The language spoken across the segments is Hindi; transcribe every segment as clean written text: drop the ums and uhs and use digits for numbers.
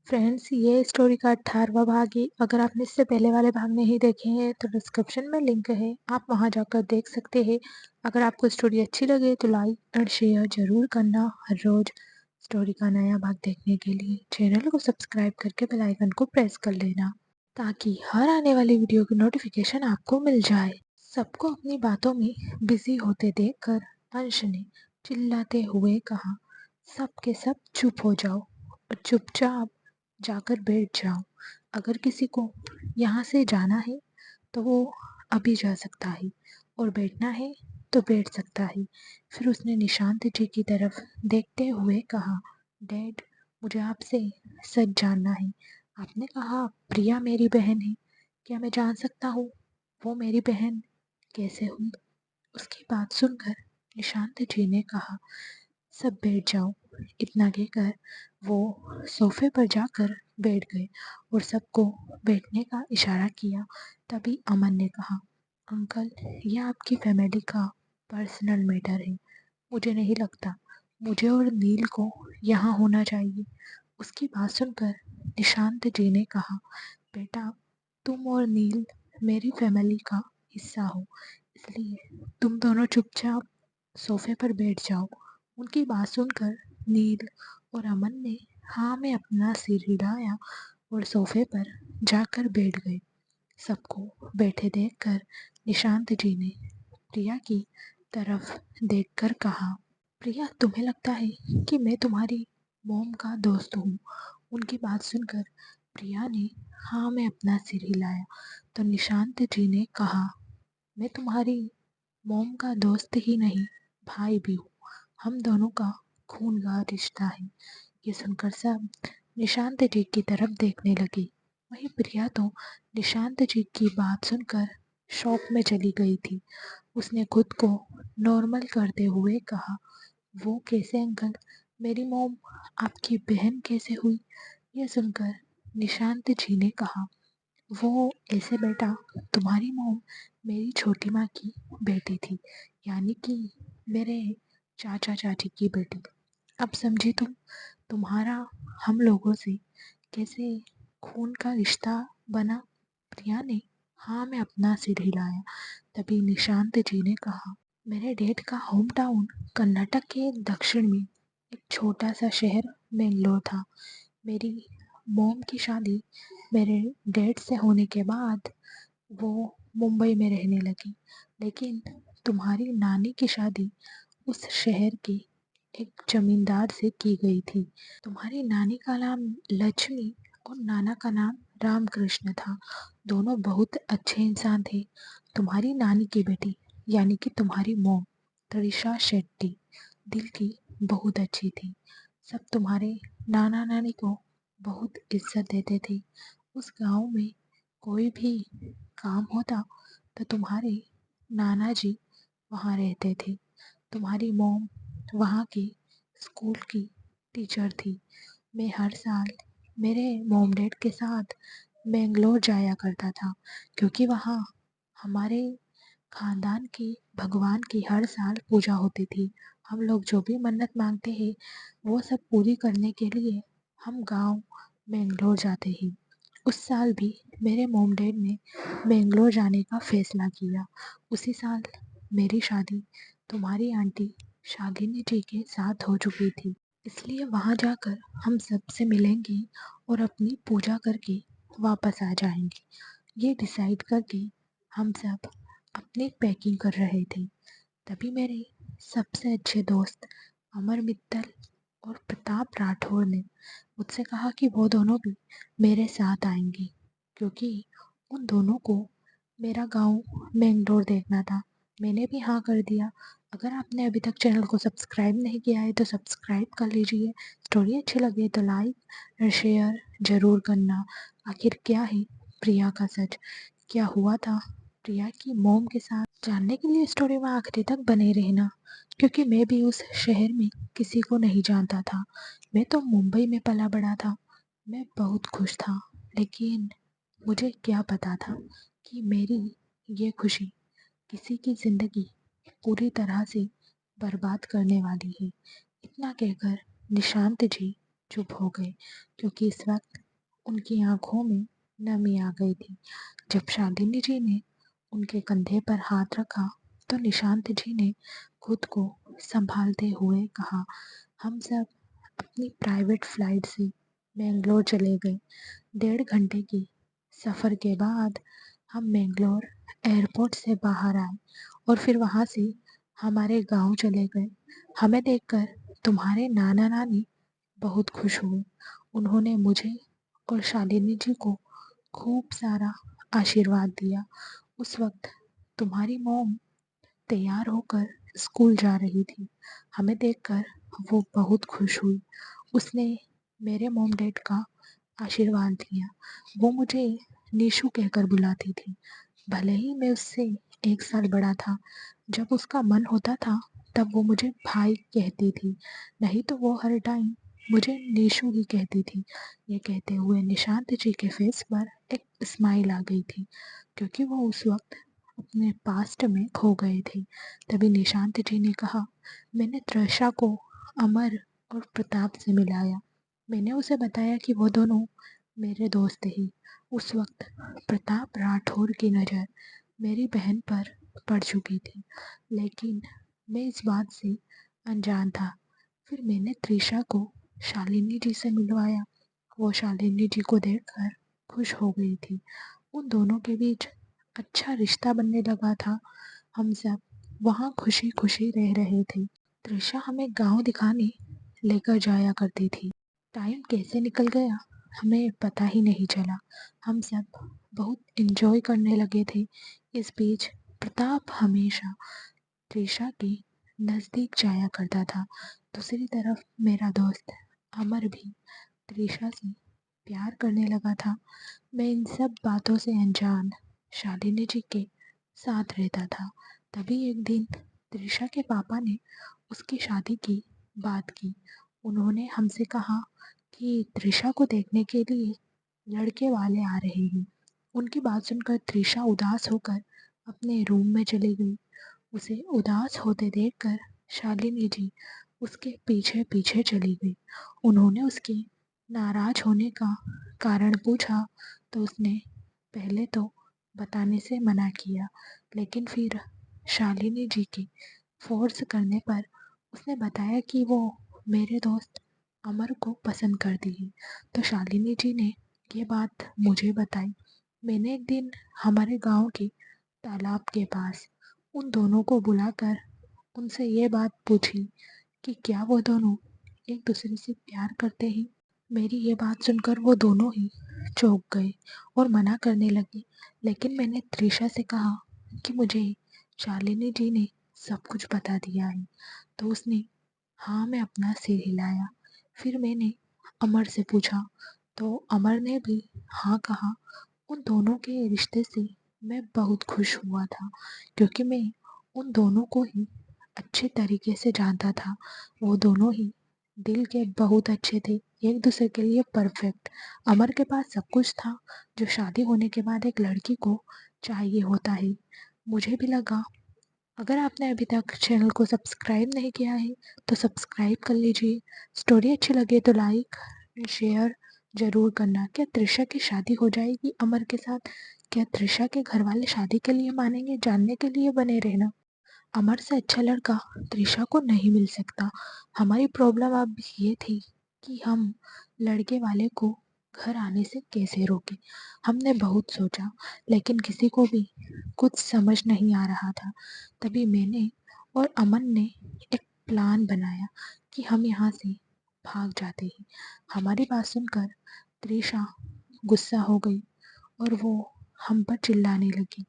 फ्रेंड्स, ये स्टोरी का 18वां भाग है। अगर आपने इससे पहले वाले भाग नहीं देखे हैं तो डिस्क्रिप्शन में लिंक है, आप वहां जाकर देख सकते हैं। अगर आपको स्टोरी अच्छी लगे तो लाइक और शेयर जरूर करना। हर रोज स्टोरी का नया भाग देखने के लिए चैनल को सब्सक्राइब करके बेल आइकन को प्रेस कर लेना, ताकि हर आने वाली वीडियो की नोटिफिकेशन आपको मिल जाए। सबको अपनी बातों में बिजी होते देखकर अंश ने चिल्लाते हुए कहा, सब के सब चुप हो जाओ और चुपचाप जाकर बैठ जाओ। अगर किसी को यहाँ से जाना है तो वो अभी जा सकता है, और बैठना है तो बैठ सकता है। फिर उसने निशांत जी की तरफ देखते हुए कहा, डैड, मुझे आपसे सच जानना है। आपने कहा प्रिया मेरी बहन है, क्या मैं जान सकता हूँ वो मेरी बहन कैसे हुई? उसकी बात सुनकर निशांत जी ने कहा, सब बैठ जाओ। इतना कहकर वो सोफे पर जाकर बैठ गए और सबको बैठने का इशारा किया। तभी अमन ने कहा, अंकल, यह आपकी फैमिली का पर्सनल मैटर है। मुझे नहीं लगता मुझे और नील को यहाँ होना चाहिए। उसकी बात सुनकर निशांत जी ने कहा, बेटा, तुम और नील मेरी फैमिली का हिस्सा हो, इसलिए तुम दोनों चुपचाप सोफे पर बैठ जाओ। उनकी बात सुनकर नील और अमन ने हाँ में अपना सिर हिलाया और सोफे पर जाकर बैठ गए। सबको बैठे देखकर निशांत जी ने प्रिया की तरफ देखकर कहा, प्रिया, तुम्हें लगता है कि मैं तुम्हारी मॉम का दोस्त हूँ? उनकी बात सुनकर प्रिया ने हाँ में अपना सिर हिलाया तो निशांत जी ने कहा, मैं तुम्हारी मॉम का दोस्त ही नहीं, भाई भी हूँ। हम दोनों का खून का रिश्ता है। ये सुनकर सब निशांत जी की तरफ देखने लगी। वहीं प्रिया तो निशांत जी की बात सुनकर शॉक में चली गई थी। उसने खुद को नॉर्मल करते हुए कहा, वो कैसे अंकल? मेरी मॉम आपकी बहन कैसे हुई? यह सुनकर निशांत जी ने कहा, वो ऐसे बेटा, तुम्हारी मॉम मेरी छोटी माँ की बेटी थी, यानी कि मेरे चाचा चाची की बेटी। अब समझी तुम? तुम्हारा हम लोगों से कैसे खून का रिश्ता बना? प्रिया ने हाँ में अपना सिर हिलाया। तभी निशांत जी ने कहा, मेरे डैड का होम टाउन कर्नाटक के दक्षिण में एक छोटा सा शहर मैंगलोर था। मेरी मॉम की शादी मेरे डैड से होने के बाद वो मुंबई में रहने लगी, लेकिन तुम्हारी नानी की शादी उस शहर के एक जमींदार से की गई थी। तुम्हारी नानी का नाम लक्ष्मी और नाना का नाम रामकृष्ण था। दोनों बहुत अच्छे इंसान थे। तुम्हारी नानी की बेटी यानी कि तुम्हारी मॉम त्रिशा शेट्टी दिल की बहुत अच्छी थी। सब तुम्हारे नाना नानी को बहुत इज्जत देते थे। उस गांव में कोई भी काम होता तो तुम्हारे नाना जी वहाँ रहते थे। तुम्हारी मॉम वहाँ की स्कूल की टीचर थी। मैं हर साल मेरे मॉम डैड के साथ बेंगलोर जाया करता था, क्योंकि वहाँ हमारे खानदान की भगवान की हर साल पूजा होती थी। हम लोग जो भी मन्नत मांगते हैं वो सब पूरी करने के लिए हम गांव बेंगलोर जाते हैं। उस साल भी मेरे मॉम डैड ने बेंगलोर जाने का फैसला किया। उसी साल मेरी शादी तुम्हारी आंटी शालिनी जी के साथ हो चुकी थी, इसलिए वहाँ जाकर हम सबसे मिलेंगे और अपनी पूजा करके वापस आ जाएंगे। ये डिसाइड करके हम सब अपनी पैकिंग कर रहे थे। तभी मेरे सबसे अच्छे दोस्त अमर मित्तल और प्रताप राठौर ने मुझसे कहा कि वो दोनों भी मेरे साथ आएंगे, क्योंकि उन दोनों को मेरा गांव मैंगलोर देखना था। मैंने भी हाँ कर दिया। अगर आपने अभी तक चैनल को सब्सक्राइब नहीं किया है तो सब्सक्राइब कर लीजिए। स्टोरी अच्छी लगे तो लाइक और शेयर ज़रूर करना। आखिर क्या है प्रिया का सच? क्या हुआ था प्रिया की मॉम के साथ? जानने के लिए स्टोरी में आखिरी तक बने रहना, क्योंकि मैं भी उस शहर में किसी को नहीं जानता था। मैं तो मुंबई में पला बड़ा था। मैं बहुत खुश था, लेकिन मुझे क्या पता था कि मेरी ये खुशी किसी की ज़िंदगी पूरी तरह से बर्बाद करने वाली है। इतना कहकर निशांत जी चुप हो गए क्योंकि इस वक्त उनकी आंखों में नमी आ गई थी। जब शालिनी जी ने उनके कंधे पर हाथ रखा तो निशांत जी ने खुद को संभालते हुए कहा, हम सब अपनी प्राइवेट फ्लाइट से बेंगलोर चले गए। 1.5 घंटे की सफ़र के बाद हम बेंगलोर एयरपोर्ट से बाहर आए और फिर वहाँ से हमारे गांव चले गए। हमें देखकर तुम्हारे नाना नानी बहुत खुश हुए। उन्होंने मुझे और शालिनी जी को खूब सारा आशीर्वाद दिया। उस वक्त तुम्हारी मॉम तैयार होकर स्कूल जा रही थी। हमें देखकर वो बहुत खुश हुई। उसने मेरे मॉम डैड का आशीर्वाद दिया। वो मुझे निशु कहकर बुलाती थी। भले ही मैं उससे 1 साल बड़ा था। जब उसका मन होता था तब वो मुझे भाई कहती थी, नहीं तो वो हर टाइम मुझे निशु ही कहती थी। ये कहते हुए निशांत जी के फेस पर एक स्माइल आ गई थी क्योंकि वो उस वक्त अपने पास्ट में खो गए थे। तभी निशांत जी ने कहा, मैंने तृषा को अमर और प्रताप से मिलाया। मैंने उसे बताया कि वो दोनों मेरे दोस्त ही। उस वक्त प्रताप राठौर की नज़र मेरी बहन पर पड़ चुकी थी, लेकिन मैं इस बात से अनजान था। फिर मैंने तृषा को शालिनी जी से मिलवाया। वो शालिनी जी को देखकर खुश हो गई थी। उन दोनों के बीच अच्छा रिश्ता बनने लगा था। हम सब वहाँ खुशी खुशी रह रहे थे। तृषा हमें गांव दिखाने लेकर जाया करती थी। टाइम कैसे निकल गया हमें पता ही नहीं चला। हम सब बहुत एंजॉय करने लगे थे। इस बीच प्रताप हमेशा तृषा के नज़दीक जाया करता था। दूसरी तरफ मेरा दोस्त अमर भी तृषा से प्यार करने लगा था। मैं इन सब बातों से अनजान शालिनी जी के साथ रहता था। तभी एक दिन तृषा के पापा ने उसकी शादी की बात की। उन्होंने हमसे कहा कि तृषा को देखने के लिए लड़के वाले आ रहे हैं। उनकी बात सुनकर तृषा उदास होकर अपने रूम में चली गई। उसे उदास होते देखकर शालिनी जी उसके पीछे पीछे चली गई। उन्होंने उसके नाराज होने का कारण पूछा तो उसने पहले तो बताने से मना किया, लेकिन फिर शालिनी जी के फोर्स करने पर उसने बताया कि वो मेरे दोस्त अमर को पसंद करती है। तो शालिनी जी ने ये बात मुझे बताई। मैंने एक दिन हमारे गांव के तालाब के पास उन दोनों को बुलाकर उनसे ये बात पूछी कि क्या वो दोनों एक दूसरे से प्यार करते हैं। मेरी ये बात सुनकर वो दोनों ही चौंक गए और मना करने लगे, लेकिन मैंने त्रिशा से कहा कि मुझे शालिनी जी ने सब कुछ बता दिया है। तो उसने हाँ में अपना सिर हिलाया। फिर मैंने अमर से पूछा तो अमर ने भी हाँ कहा। उन दोनों के रिश्ते से मैं बहुत खुश हुआ था क्योंकि मैं उन दोनों को ही अच्छे तरीके से जानता था। वो दोनों ही दिल के बहुत अच्छे थे, एक दूसरे के लिए परफेक्ट। अमर के पास सब कुछ था जो शादी होने के बाद एक लड़की को चाहिए होता है। मुझे भी लगा, अगर आपने अभी तक चैनल को सब्सक्राइब नहीं किया है तो सब्सक्राइब कर लीजिए। स्टोरी अच्छी लगे तो लाइक एंड शेयर ज़रूर करना। क्या त्रिशा की शादी हो जाएगी अमर के साथ? क्या त्रिशा के घर वाले शादी के लिए मानेंगे? जानने के लिए बने रहना। अमर से अच्छा लड़का त्रिशा को नहीं मिल सकता। हमारी प्रॉब्लम अब ये थी कि हम लड़के वाले को घर आने से कैसे रोकें। हमने बहुत सोचा लेकिन किसी को भी कुछ समझ नहीं आ रहा था। तभी मैंने और अमन ने एक प्लान बनाया कि हम यहाँ से भाग जाते हैं। हमारी बात सुनकर त्रिशा गुस्सा हो गई और वो हम पर चिल्लाने लगी।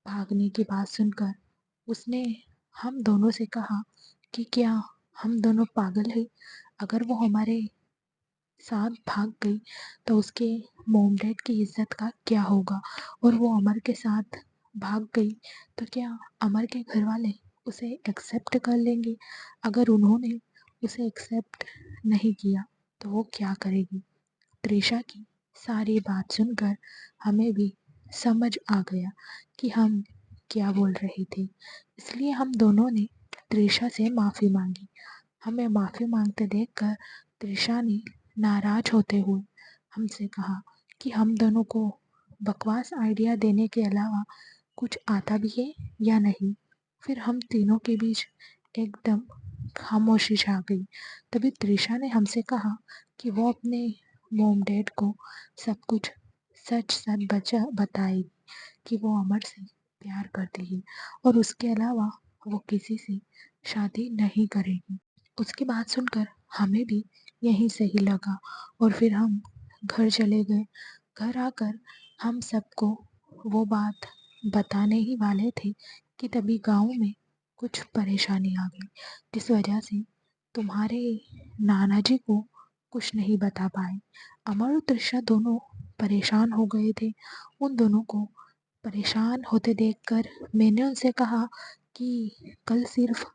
भागने की बात सुनकर उसने हम दोनों से कहा कि क्या हम दोनों पागल हैं? अगर वो हमारे साथ भाग गई तो उसके मॉम डैड की इज्जत का क्या होगा? और वो अमर के साथ भाग गई तो क्या अमर के घर वाले उसे एक्सेप्ट कर लेंगे? अगर उन्होंने उसे एक्सेप्ट नहीं किया तो वो क्या करेगी? त्रिशा की सारी बात सुनकर हमें भी समझ आ गया कि हम क्या बोल रहे थे। इसलिए हम दोनों ने त्रिशा से माफ़ी मांगी। हमें माफ़ी मांगते देखकर त्रिशा ने नाराज होते हुए हमसे कहा कि हम दोनों को बकवास आइडिया देने के अलावा कुछ आता भी है या नहीं। फिर हम तीनों के बीच एकदम खामोशी छा गई। तभी त्रिशा ने हमसे कहा कि वो अपने मॉम डैड को सब कुछ सच सच बचा बताएगी कि वो अमर से प्यार करती है और उसके अलावा वो किसी से शादी नहीं करेगी। उसकी बात सुनकर हमें भी यही सही लगा और फिर हम घर चले गए। घर आकर हम सबको वो बात बताने ही वाले थे कि तभी गांव में कुछ परेशानी आ गई, जिस वजह से तुम्हारे नाना जी को कुछ नहीं बता पाए। अमर और त्रिशा दोनों परेशान हो गए थे। उन दोनों को परेशान होते देखकर मैंने उनसे कहा कि कल सिर्फ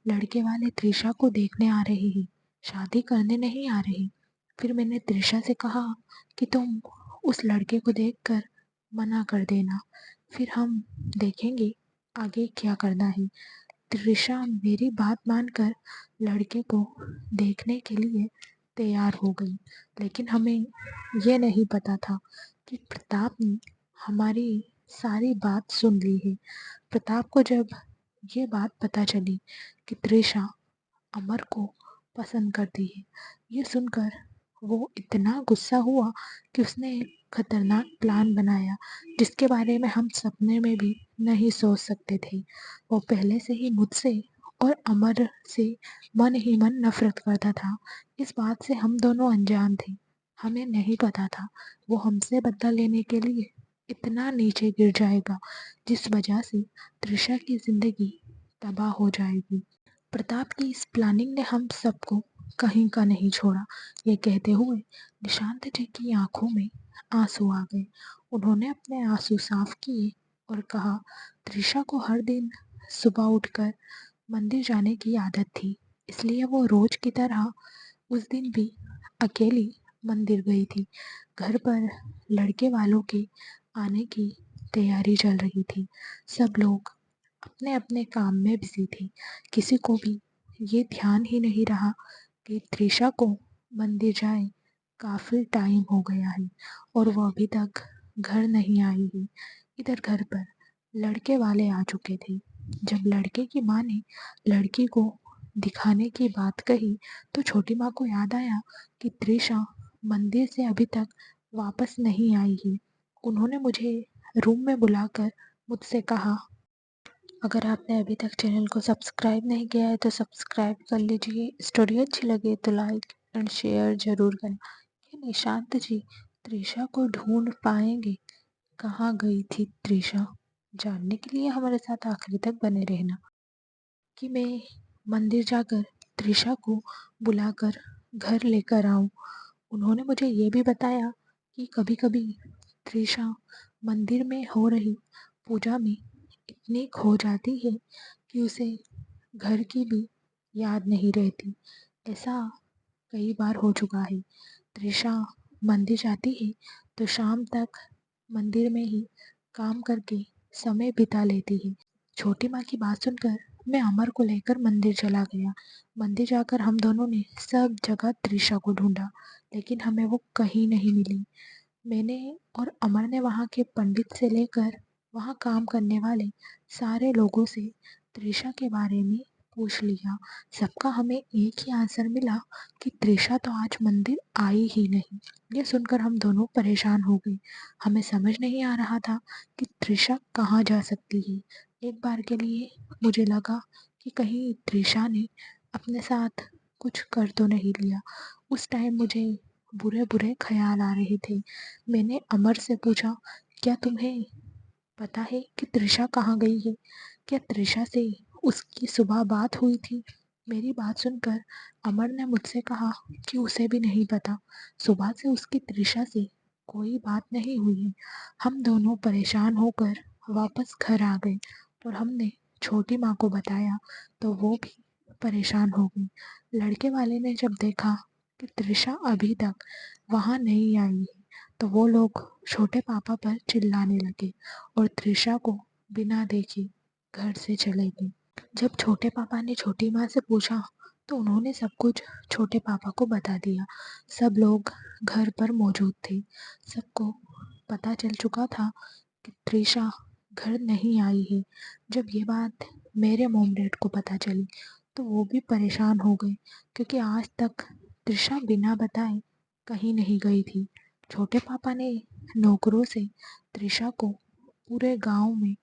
लड़के वाले त्रिशा को देखने आ रहे हैं, शादी करने नहीं आ रहे। फिर मैंने त्रिशा से कहा कि तुम उस लड़के को देखकर मना कर देना, फिर हम देखेंगे आगे क्या करना है। त्रिशा मेरी बात मानकर लड़के को देखने के लिए तैयार हो गई, लेकिन हमें ये नहीं पता था कि प्रताप ने हमारी सारी बात सुन ली है। प्रताप को जब ये बात पता चली कि त्रिशा अमर को पसंद करती है, ये सुनकर वो इतना गुस्सा हुआ कि उसने एक खतरनाक प्लान बनाया जिसके बारे में हम सपने में भी नहीं सोच सकते थे। वो पहले से ही मुझसे और अमर से मन ही मन नफरत करता था। इस बात से हम दोनों अनजान थे। हमें नहीं पता था वो हमसे बदला लेने के लिए इतना नीचे गिर जाएगा, जिस वजह से त्रिशा की जिंदगी तबाह हो जाएगी। प्रताप की इस प्लानिंग ने हम सबको कहीं का नहीं छोड़ा। ये कहते हुए निशांत जी की आंखों में आंसू आ गए। उन्होंने अपने आंसू साफ किए और कहा, त्रिशा को हर दिन सुबह उठकर मंदिर जाने की आदत थी, इसलिए वो रोज की तरह उस दिन भी अकेली मंदिर गई थी। घर पर लड़के वालों के आने की तैयारी चल रही थी। सब लोग अपने अपने काम में बिजी थे। किसी को भी ये ध्यान ही नहीं रहा कि त्रिशा को मंदिर जाए काफी टाइम हो गया है और वो अभी तक घर नहीं आई है। इधर घर पर लड़के वाले आ चुके थे। जब लड़के की माँ ने लड़की को दिखाने की बात कही तो छोटी माँ को याद आया कि त्रिशा मंदिर से अभी तक वापस नहीं आई है। उन्होंने मुझे रूम में बुलाकर मुझसे कहा, अगर आपने अभी तक चैनल को सब्सक्राइब नहीं किया है तो सब्सक्राइब कर लीजिए। स्टोरी अच्छी लगे तो लाइक एंड शेयर जरूर करें। ये निशांत जी त्रिशा को ढूंढ पाएंगे, कहाँ गई थी त्रिशा, जानने के लिए हमारे साथ आखिरी तक बने रहना कि मैं मंदिर जाकर त्रिशा को बुलाकर घर लेकर आऊं। उन्होंने मुझे ये भी बताया कि कभी कभी त्रिशा मंदिर में हो रही पूजा में इतनी खो जाती है कि उसे घर की भी याद नहीं रहती। ऐसा कई बार हो चुका है। त्रिशा मंदिर जाती है तो शाम तक मंदिर में ही काम करके समय बिता लेती है। छोटी माँ की बात सुनकर मैं अमर को लेकर मंदिर चला गया। मंदिर जाकर हम दोनों ने सब जगह त्रिशा को ढूंढा, लेकिन हमें वो कहीं नहीं मिली। मैंने और अमर ने वहाँ के पंडित से लेकर वहाँ काम करने वाले सारे लोगों से त्रिशा के बारे में पूछ लिया। सबका हमें एक ही आंसर मिला कि त्रिशा तो आज मंदिर आई ही नहीं। ये सुनकर हम दोनों परेशान हो गए। हमें समझ नहीं आ रहा था कि त्रिशा कहाँ जा सकती है। एक बार के लिए मुझे लगा कि कहीं त्रिशा ने अपने साथ कुछ कर तो नहीं लिया। उस टाइम मुझे बुरे बुरे ख्याल आ रहे थे। मैंने अमर से पूछा, क्या तुम्हें पता है कि त्रिशा कहाँ गई है? क्या त्रिशा से उसकी सुबह बात हुई थी? मेरी बात सुनकर अमर ने मुझसे कहा कि उसे भी नहीं पता। सुबह से उसकी त्रिशा से कोई बात नहीं हुई है। हम दोनों परेशान होकर वापस घर आ गए और हमने छोटी माँ को बताया तो वो भी परेशान हो गई। लड़के वाले ने जब देखा कि त्रिशा अभी तक वहाँ नहीं आई है तो वो लोग छोटे पापा पर चिल्लाने लगे और त्रिशा को बिना देखे घर से चले गए। जब छोटे पापा ने छोटी माँ से पूछा तो उन्होंने सब कुछ छोटे पापा को बता दिया। सब लोग घर पर मौजूद थे। सबको पता चल चुका था कि त्रिशा घर नहीं आई है। जब ये बात मेरे मॉम डैड को पता चली तो वो भी परेशान हो गए, क्योंकि आज तक त्रिशा बिना बताए कहीं नहीं गई थी। छोटे पापा ने नौकरों से त्रिशा को पूरे गांव में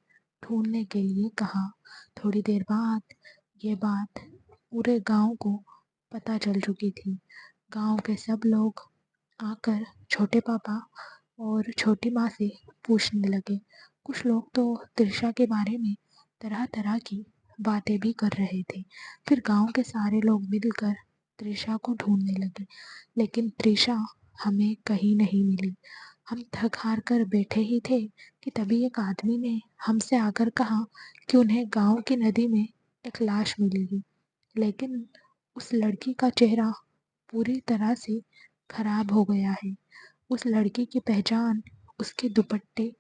ढूंढने के लिए कहा। थोड़ी देर बाद ये बात पूरे गांव को पता चल चुकी थी। गांव के सब लोग आकर छोटे पापा और छोटी माँ से पूछने लगे। कुछ लोग तो त्रिशा के बारे में तरह तरह की बातें भी कर रहे थे। फिर गांव के सारे लोग मिलकर त्रिशा को ढूंढने लगे, लेकिन त्रिशा हमें कहीं नहीं मिली। हम थक हार कर बैठे ही थे कि तभी एक आदमी ने हमसे आकर कहा कि उन्हें गांव की नदी में एक लाश मिली है, लेकिन उस लड़की का चेहरा पूरी तरह से खराब हो गया है। उस लड़की की पहचान उसके दुपट्टे,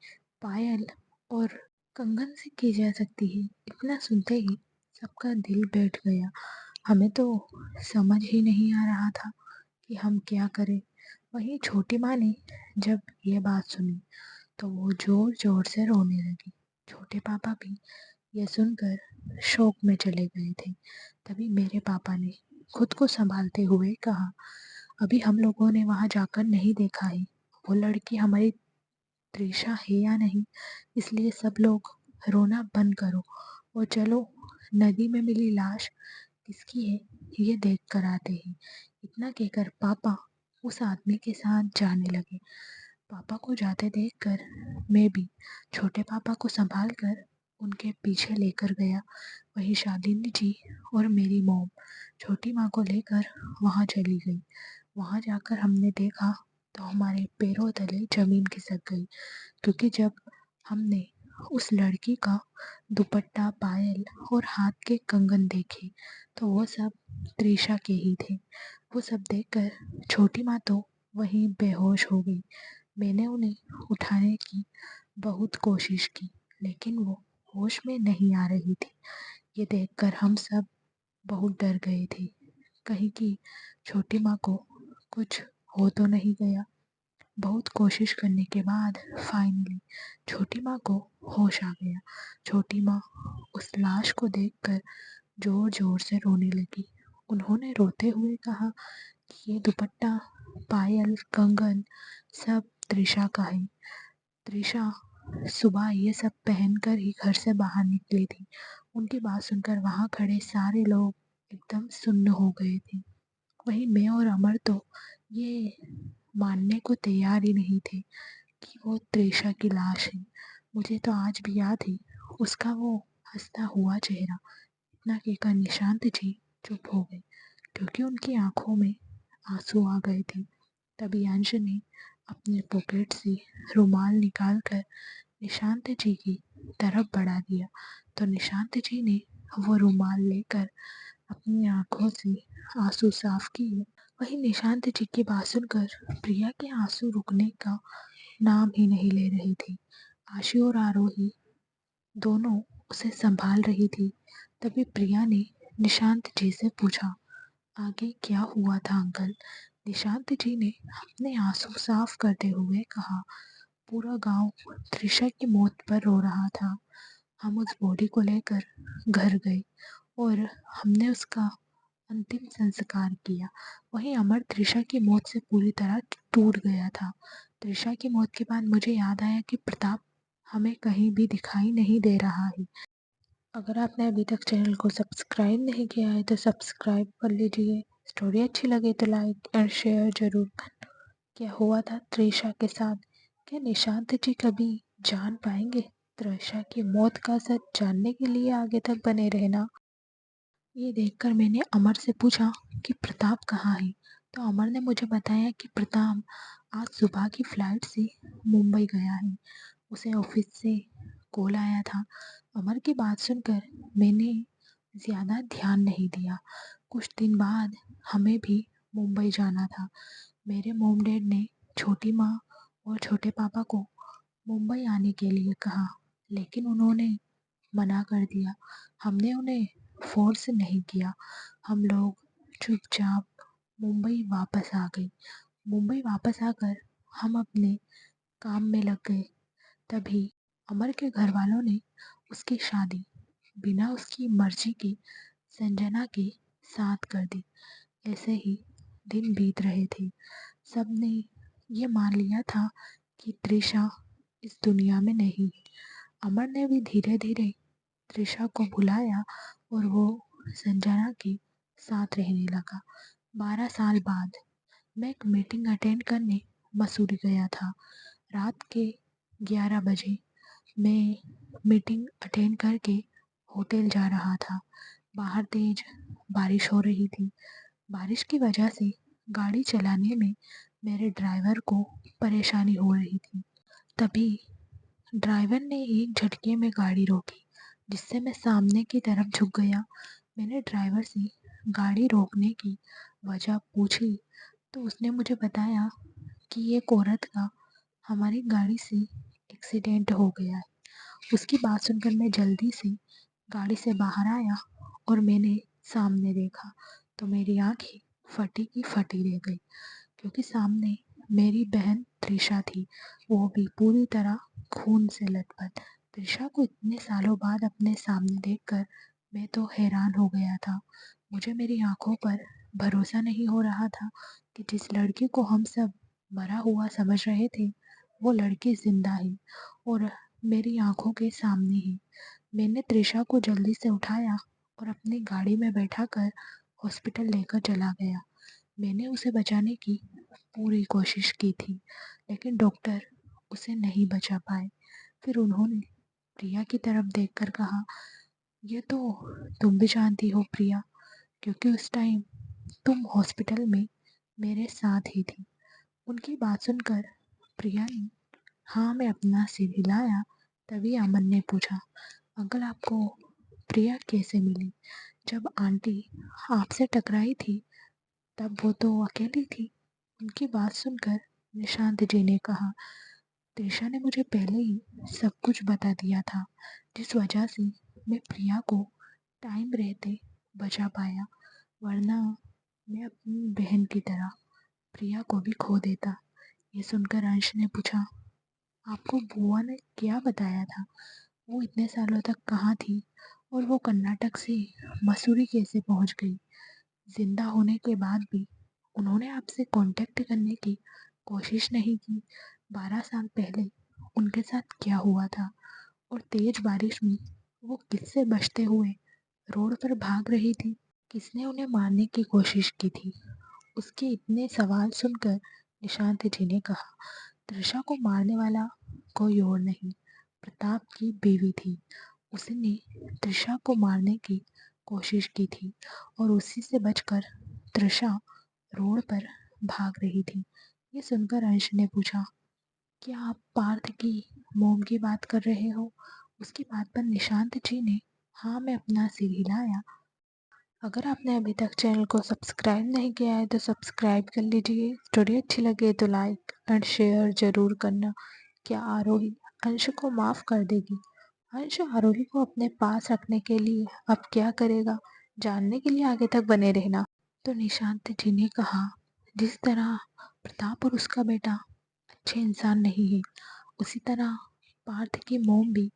पायल और कंगन से की जा सकती है। इतना सुनते ही सबका दिल बैठ गया। हमें तो समझ ही नहीं आ रहा था कि हम क्या करें। वहीं छोटी माँ ने जब ये बात सुनी तो वो जोर जोर से रोने लगी। छोटे पापा भी ये सुनकर शोक में चले गए थे। तभी मेरे पापा ने खुद को संभालते हुए कहा, अभी हम लोगों ने वहां जाकर नहीं देखा है वो लड़की हमारी त्रिशा है या नहीं, इसलिए सब लोग रोना बंद करो और चलो नदी में मिली लाश किसकी है ये देख कर आते हैं। इतना कहकर पापा उस आदमी के साथ जाने लगे। पापा को जाते देखकर मैं भी छोटे पापा को संभाल कर उनके पीछे लेकर गया। वहीं शालिनी जी और मेरी मॉम छोटी माँ को लेकर वहाँ चली गई। वहाँ जाकर हमने देखा तो हमारे पैरों तले जमीन खिसक गई, क्योंकि जब हमने उस लड़की का दुपट्टा, पायल और हाथ के कंगन देखे तो वो सब त्रिशा के ही थे। वो सब देखकर छोटी माँ तो वहीं बेहोश हो गई। मैंने उन्हें उठाने की बहुत कोशिश की, लेकिन वो होश में नहीं आ रही थी। ये देखकर हम सब बहुत डर गए थे, कहीं कि छोटी माँ को कुछ हो तो नहीं गया। बहुत कोशिश करने के बाद फाइनली छोटी माँ को होश आ गया। छोटी माँ उस लाश को देखकर जोर जोर से रोने लगी। उन्होंने रोते हुए कहा कि ये दुपट्टा, पायल, कंगन सब त्रिशा का है। त्रिशा सुबह ये सब पहनकर ही घर से बाहर निकली थी। उनकी बात सुनकर वहाँ खड़े सारे लोग एकदम सुन्न हो गए थे। वहीं मैं और अमर तो ये मानने को तैयार ही नहीं थे कि वो त्रिशा की लाश है। मुझे तो आज भी याद है उसका वो हंसता हुआ चेहरा। इतना कहकर निशांत जी चुप हो गए, क्योंकि उनकी आंखों में आंसू आ गए थे। तभी अंश ने अपने पॉकेट से रुमाल निकालकर निशांत जी की तरफ बढ़ा दिया, तो निशांत जी ने वो रुमाल लेकर अपनी आंखों से आंसू साफ किए। वहीं निशांत जी की बात सुनकर प्रिया के आंसू रुकने का नाम ही नहीं ले रहे थे। आशी और आरोही दोनों उसे संभाल रही थी। तभी प्रिया ने निशांत जी से पूछा, आगे क्या हुआ था अंकल? निशांत जी ने अपने आंसू साफ करते हुए कहा, पूरा गांव त्रिशा की मौत पर रो रहा था। हम उस बॉडी को लेकर घर गए और हमने उसका अंतिम संस्कार किया। वहीं अमर त्रिशा की मौत से पूरी तरह टूट गया था। त्रिशा की मौत के बाद मुझे याद आया कि प्रताप हमें कहीं भी दिखाई नहीं दे रहा है। अगर आपने अभी तक चैनल को सब्सक्राइब नहीं किया है तो सब्सक्राइब कर लीजिए। स्टोरी अच्छी लगे तो लाइक एंड शेयर जरूर करना। क्या हुआ था त्रिशा के साथ? क्या निशांत जी कभी जान पाएंगे? त्रिशा की मौत का सच जानने के लिए आगे तक बने रहना। ये देखकर मैंने अमर से पूछा कि प्रताप कहाँ है? तो अमर ने मुझे बताया कि प्रताप आज सुबह की फ्लाइट से मुंबई गया है। उसे ऑफिस से कॉल आया था। अमर की बात सुनकर मैंने ज़्यादा ध्यान नहीं दिया। कुछ दिन बाद हमें भी मुंबई जाना था। मेरे मॉम डैड ने छोटी माँ और छोटे पापा को मुंबई आने के लिए कहा, लेकिन उन्होंने मना कर दिया। हमने उन्हें फोर्स नहीं किया। हम लोग चुपचाप मुंबई वापस आ गई। मुंबई वापस आकर हम अपने काम में लग गए। तभी अमर के घर वालों ने उसकी शादी बिना उसकी मर्जी के संजना के साथ कर दी। ऐसे ही दिन बीत रहे थे। सबने ये मान लिया था कि त्रिशा इस दुनिया में नहीं है। अमर ने भी धीरे धीरे त्रिशा को भुलाया और वो संजना के साथ रहने लगा। 12 साल बाद मैं एक मीटिंग अटेंड करने मसूरी गया था। रात के 11 बजे मैं मीटिंग अटेंड करके होटल जा रहा था। बाहर तेज बारिश हो रही थी। बारिश की वजह से गाड़ी चलाने में मेरे ड्राइवर को परेशानी हो रही थी। तभी ड्राइवर ने एक झटके में गाड़ी रोकी, जिससे मैं सामने की तरफ झुक गया। मैंने ड्राइवर से गाड़ी रोकने की वजह पूछी तो उसने मुझे बताया कि एक औरत का हमारी गाड़ी से एक्सीडेंट हो गया है। उसकी बात सुनकर मैं जल्दी से गाड़ी से बाहर आया और मैंने सामने देखा तो मेरी आंखें फटी की फटी रह गई, क्योंकि सामने मेरी बहन त्रिशा थी, वो भी पूरी तरह खून से लथपथ। त्रिशा को इतने सालों बाद अपने सामने देखकर मैं तो हैरान हो गया था। मुझे मेरी आंखों पर भरोसा नहीं हो रहा था कि जिस लड़की को हम सब मरा हुआ समझ रहे थे, वो लड़की जिंदा है और मेरी आंखों के सामने ही। मैंने त्रिशा को जल्दी से उठाया और अपनी गाड़ी में बैठाकर हॉस्पिटल लेकर चला गया। मैंने उसे बचाने की पूरी कोशिश की थी, लेकिन डॉक्टर उसे नहीं बचा पाए। फिर उन्होंने प्रिया की तरफ देखकर कहा, ये तो तुम भी जानती हो प्रिया, क्योंकि उस टाइम तुम हॉस्पिटल में मेरे साथ ही थी। उनकी बात सुनकर प्रिया ने हाँ में अपना सिर हिलाया। तभी अमन ने पूछा, अंकल आपको प्रिया कैसे मिली? जब आंटी आपसे टकराई थी तब वो तो अकेली थी। उनकी बात सुनकर निशांत जी ने कहा, त्रिशा ने मुझे पहले ही सब कुछ बता दिया था, जिस वजह से मैं प्रिया को टाइम रहते बचा पाया, वरना मैं अपनी बहन की तरह प्रिया को भी खो देता। ये सुनकर अंश ने पूछा, आपको बुआ ने क्या बताया था? वो इतने सालों तक कहाँ थी और वो कर्नाटक से मसूरी कैसे पहुंच गई? जिंदा होने के बाद भी उन्होंने आपसे कांटेक्ट करने की कोशिश नहीं की। 12 साल पहले उनके साथ क्या हुआ था? और तेज बारिश में वो किससे बचते हुए रोड पर भाग रही थी? किसने उन्हें मारने की कोशिश की थी? उसके इतने सवाल सुनकर निशांत जी ने कहा, त्रिशा को मारने वाला कोई और नहीं, प्रताप की बीवी थी। उसने त्रिशा को मारने की कोशिश की थी और उसी से बचकर त्रिशा रोड पर भाग रही थी। ये सुनकर अंश ने पूछा, क्या आप पार्थ की मोम की बात कर रहे हो? उसकी बात पर निशांत जी ने हाँ में अपना सिर हिलाया। अगर आपने अभी तक चैनल को सब्सक्राइब नहीं किया है तो सब्सक्राइब कर लीजिए। स्टोरी अच्छी लगे तो लाइक एंड शेयर जरूर करना। क्या आरोही अंश को माफ कर देगी? अंश आरोही को अपने पास रखने के लिए अब क्या करेगा, जानने के लिए आगे तक बने रहना। तो निशांत जी ने कहा, जिस तरह प्रताप और उसका बेटा अच्छे इंसान नहीं है, उसी तरह पार्थ की मोम भी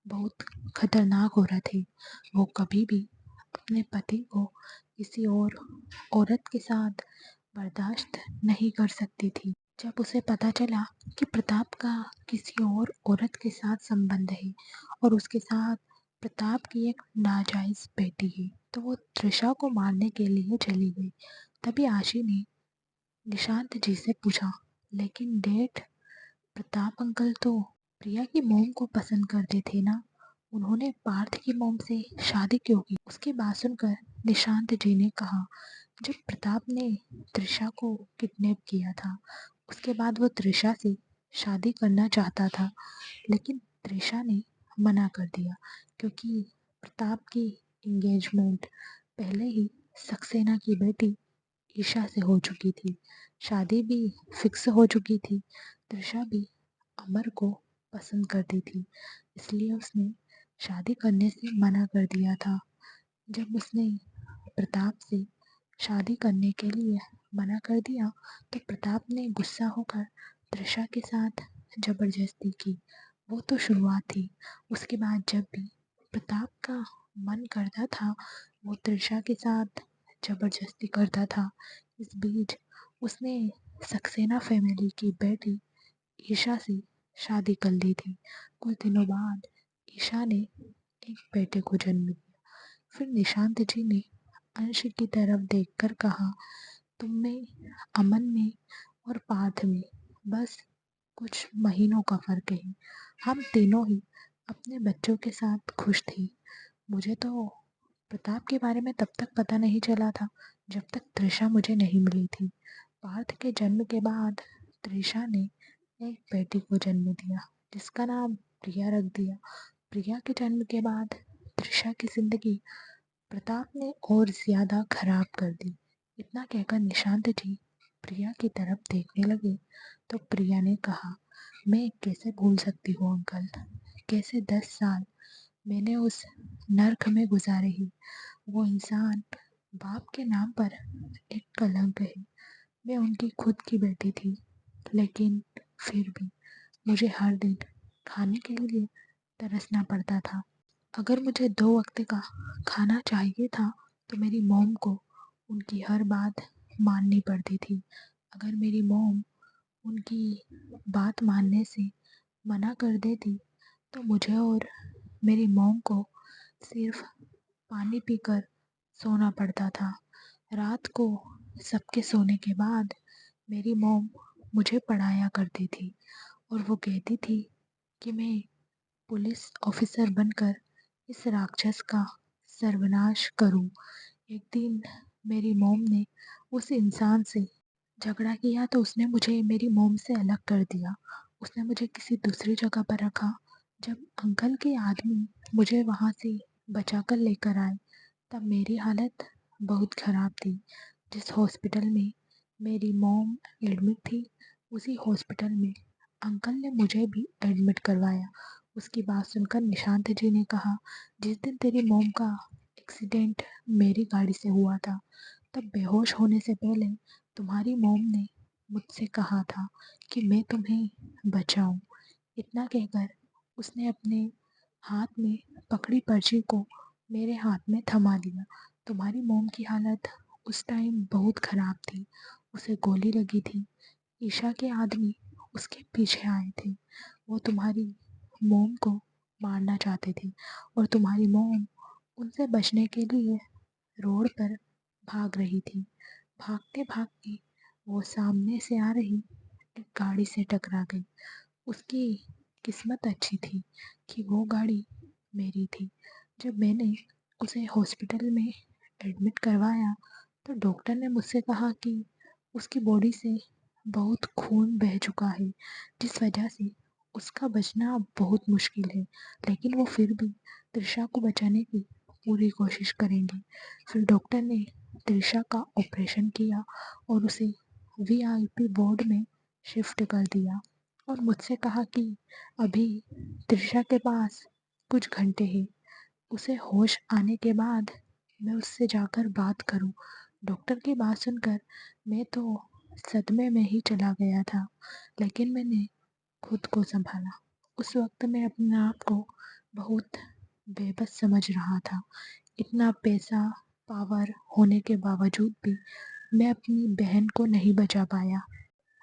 बहुत खतरनाक औरत है। वो कभी भी अपने पति को किसी और औरत के साथ बर्दाश्त नहीं कर सकती थी। जब उसे पता चला कि प्रताप का किसी और औरत के साथ संबंध है और उसके साथ प्रताप की एक नाजायज बेटी है, तो वो त्रिशा को मारने के लिए चली गई। तभी आशी ने निशांत जी से पूछा, लेकिन डैड, प्रताप अंकल तो प्रिया की मोम को पसंद करते थे ना, उन्होंने पार्थ की मोम से शादी क्यों की? उसकी बात सुनकर निशांत जी ने कहा, जब प्रताप ने त्रिशा को किडनैप किया था, उसके बाद वो त्रिशा से शादी करना चाहता था, लेकिन त्रिशा ने मना कर दिया, क्योंकि प्रताप की एंगेजमेंट पहले ही सक्सेना की बेटी ईशा से हो चुकी थी। शादी भी फिक्स हो चुकी थी। त्रिशा भी अमर को पसंद करती थी, इसलिए उसने शादी करने से मना कर दिया था। जब उसने प्रताप से शादी करने के लिए मना कर दिया तो प्रताप ने गुस्सा होकर त्रिशा के साथ जबरदस्ती की। वो तो शुरुआत थी। उसके बाद जब भी प्रताप का मन करता था वो त्रिशा के साथ जबरदस्ती करता था। इस बीच उसने सक्सेना फैमिली की बेटी ईशा से शादी कर ली थी। कुछ दिनों बाद ईशा ने एक बेटे को जन्म दिया। फिर निशांत जी ने अंश की तरफ देखकर कहा, तुम में, अमन में और पार्थ में बस कुछ महीनों का फर्क है। हम तीनों ही अपने बच्चों के साथ खुश थे। मुझे तो प्रताप के बारे में तब तक पता नहीं चला था जब तक त्रिशा मुझे नहीं मिली थी। पार्थ के जन्म के बाद त्रिशा ने एक बेटी को जन्म दिया जिसका नाम प्रिया रख दिया। प्रिया के जन्म के बाद त्रिशा की जिंदगी प्रताप ने और ज्यादा खराब कर दी। इतना कहकर निशांत जी प्रिया की तरफ देखने लगे तो प्रिया ने कहा, मैं कैसे भूल सकती हूँ अंकल, कैसे 10 साल मैंने उस नर्क में गुजारे ही। वो इंसान बाप के नाम पर एक कलंक है। मैं उनकी खुद की बेटी थी, लेकिन फिर भी मुझे हर दिन खाने के लिए तरसना पड़ता था। अगर मुझे 2 वक्त का खाना चाहिए था तो मेरी मॉम को उनकी हर बात माननी पड़ती थी। अगर मेरी मॉम उनकी बात मानने से मना कर देती तो मुझे और मेरी मॉम को सिर्फ पानी पीकर सोना पड़ता था। रात को सबके सोने के बाद मेरी मॉम मुझे पढ़ाया करती थी और वो कहती थी कि मैं पुलिस ऑफिसर बनकर इस राक्षस का सर्वनाश करूं। एक दिन मेरी मॉम ने उस इंसान से झगड़ा किया तो उसने मुझे मेरी मॉम से अलग कर दिया। उसने मुझे किसी दूसरी जगह पर रखा। जब अंकल के आदमी मुझे वहाँ से बचाकर लेकर आए तब मेरी हालत बहुत ख़राब थी। जिस हॉस्पिटल में मेरी मॉम एडमिट थी उसी हॉस्पिटल में अंकल ने मुझे भी एडमिट करवाया। उसकी बात सुनकर निशांत जी ने कहा, जिस दिन तेरी मॉम का एक्सीडेंट मेरी गाड़ी से हुआ था तब बेहोश होने से पहले तुम्हारी मॉम ने मुझसे कहा था कि मैं तुम्हें बचाऊं। इतना कहकर उसने अपने हाथ में पकड़ी पर्ची को मेरे हाथ में थमा दिया। तुम्हारी मॉम की हालत उस टाइम बहुत ख़राब थी। उसे गोली लगी थी। ईशा के आदमी उसके पीछे आए थे। वो तुम्हारी मॉम को मारना चाहते थे और तुम्हारी मॉम उनसे बचने के लिए रोड पर भाग रही थी। भागते भागते वो सामने से आ रही एक गाड़ी से टकरा गई। उसकी किस्मत अच्छी थी कि वो गाड़ी मेरी थी। जब मैंने उसे हॉस्पिटल में एडमिट करवाया तो डॉक्टर ने मुझसे कहा कि उसकी बॉडी से बहुत खून बह चुका है जिस वजह से उसका बचना अब बहुत मुश्किल है। लेकिन वो फिर भी त्रिशा को बचाने की पूरी कोशिश करेंगे। फिर डॉक्टर ने त्रिशा का ऑपरेशन किया और उसे वीआईपी वार्ड में शिफ्ट कर दिया और मुझसे कहा कि अभी त्रिशा के पास कुछ घंटे हैं, उसे होश आने के बाद मैं उससे जाकर बात करूं। डॉक्टर की बात सुनकर मैं तो सदमे में ही चला गया था, लेकिन मैंने खुद को संभाला। उस वक्त मैं अपने आप को बहुत बेबस समझ रहा था। इतना पैसा, पावर होने के बावजूद भी मैं अपनी बहन को नहीं बचा पाया।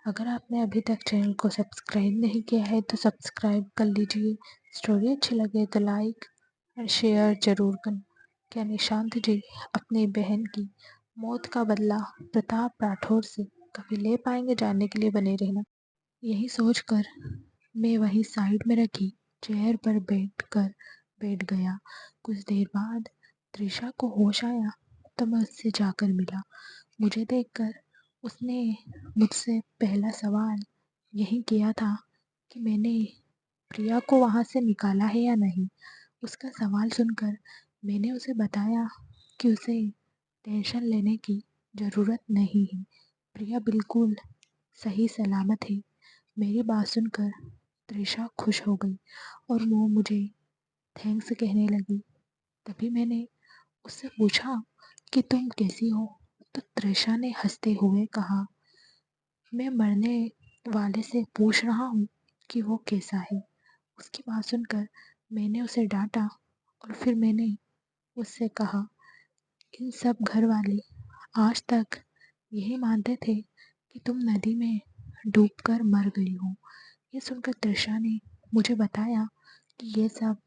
अगर आपने अभी तक चैनल को सब्सक्राइब नहीं किया है तो सब्सक्राइब कर लीजिए। स्टोरी अच्छी लगे तो लाइक और शेयर ज़रूर करें। क्या निशांत जी अपनी बहन की मौत का बदला प्रताप राठौर से कभी ले पाएंगे? जानने के लिए बने रहना। यही सोचकर मैं वहीं साइड में रखी चेयर पर बैठ गया। कुछ देर बाद त्रिशा को होश आया तो मैं उससे जाकर मिला। मुझे देखकर उसने मुझसे पहला सवाल यही किया था कि मैंने प्रिया को वहाँ से निकाला है या नहीं। उसका सवाल सुनकर मैंने उसे बताया कि उसे टेंशन लेने की ज़रूरत नहीं है, प्रिया बिल्कुल सही सलामत है। मेरी बात सुनकर त्रिशा खुश हो गई और वो मुझे थैंक्स कहने लगी। तभी मैंने उससे पूछा कि तुम कैसी हो? तो तृषा ने हंसते हुए कहा, मैं मरने वाले से पूछ रहा हूँ कि वो कैसा है। उसकी बात सुनकर मैंने उसे डांटा और फिर मैंने उससे कहा, इन सब घर वाले आज तक यही मानते थे कि तुम नदी में डूबकर मर गई हो। ये सुनकर तृषा ने मुझे बताया कि ये सब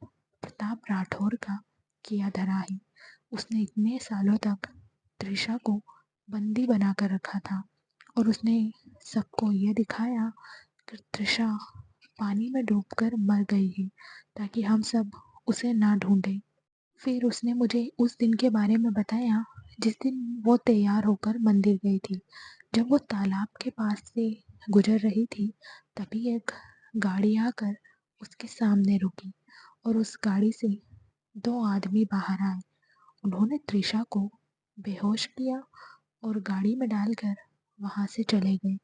प्रताप राठौर का किया धरा है। उसने इतने सालों तक तृषा को बंदी बनाकर रखा था और उसने सबको ये दिखाया कि तृषा पानी में डूबकर मर गई है ताकि हम सब उसे ना ढूंढें। फिर उसने मुझे उस दिन के बारे में बताया जिस दिन वो तैयार होकर मंदिर गई थी। जब वो तालाब के पास से गुजर रही थी तभी एक गाड़ी आकर उसके सामने रुकी और उस गाड़ी से दो आदमी बाहर आए। उन्होंने तृषा को बेहोश किया और गाड़ी में डालकर वहाँ से चले गए।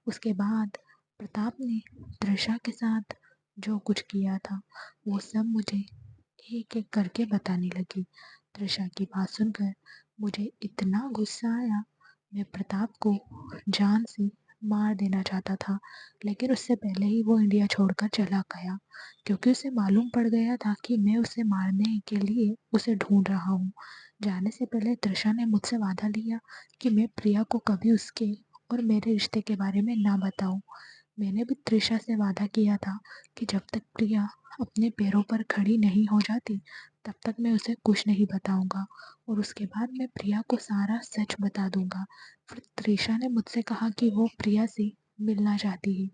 उसके बाद प्रताप ने तृषा के साथ जो कुछ किया था वो सब मुझे एक एक करके बताने लगी। तृषा की बात सुनकर मुझे इतना गुस्सा आया, मैं प्रताप को जान से मार देना चाहता था, लेकिन उससे पहले ही वो इंडिया छोड़कर चला गया क्योंकि उसे मालूम पड़ गया था कि मैं उसे मारने के लिए उसे ढूंढ रहा हूँ। जाने से पहले तृषा ने मुझसे वादा लिया कि मैं प्रिया को कभी उसके और मेरे रिश्ते के बारे में ना बताऊं। मैंने भी तृषा से वादा किया था कि जब तक प्रिया अपने पैरों पर खड़ी नहीं हो जाती तब तक मैं उसे कुछ नहीं बताऊंगा और उसके बाद मैं प्रिया को सारा सच बता दूंगा। फिर तृषा ने मुझसे कहा कि वो प्रिया से मिलना चाहती है,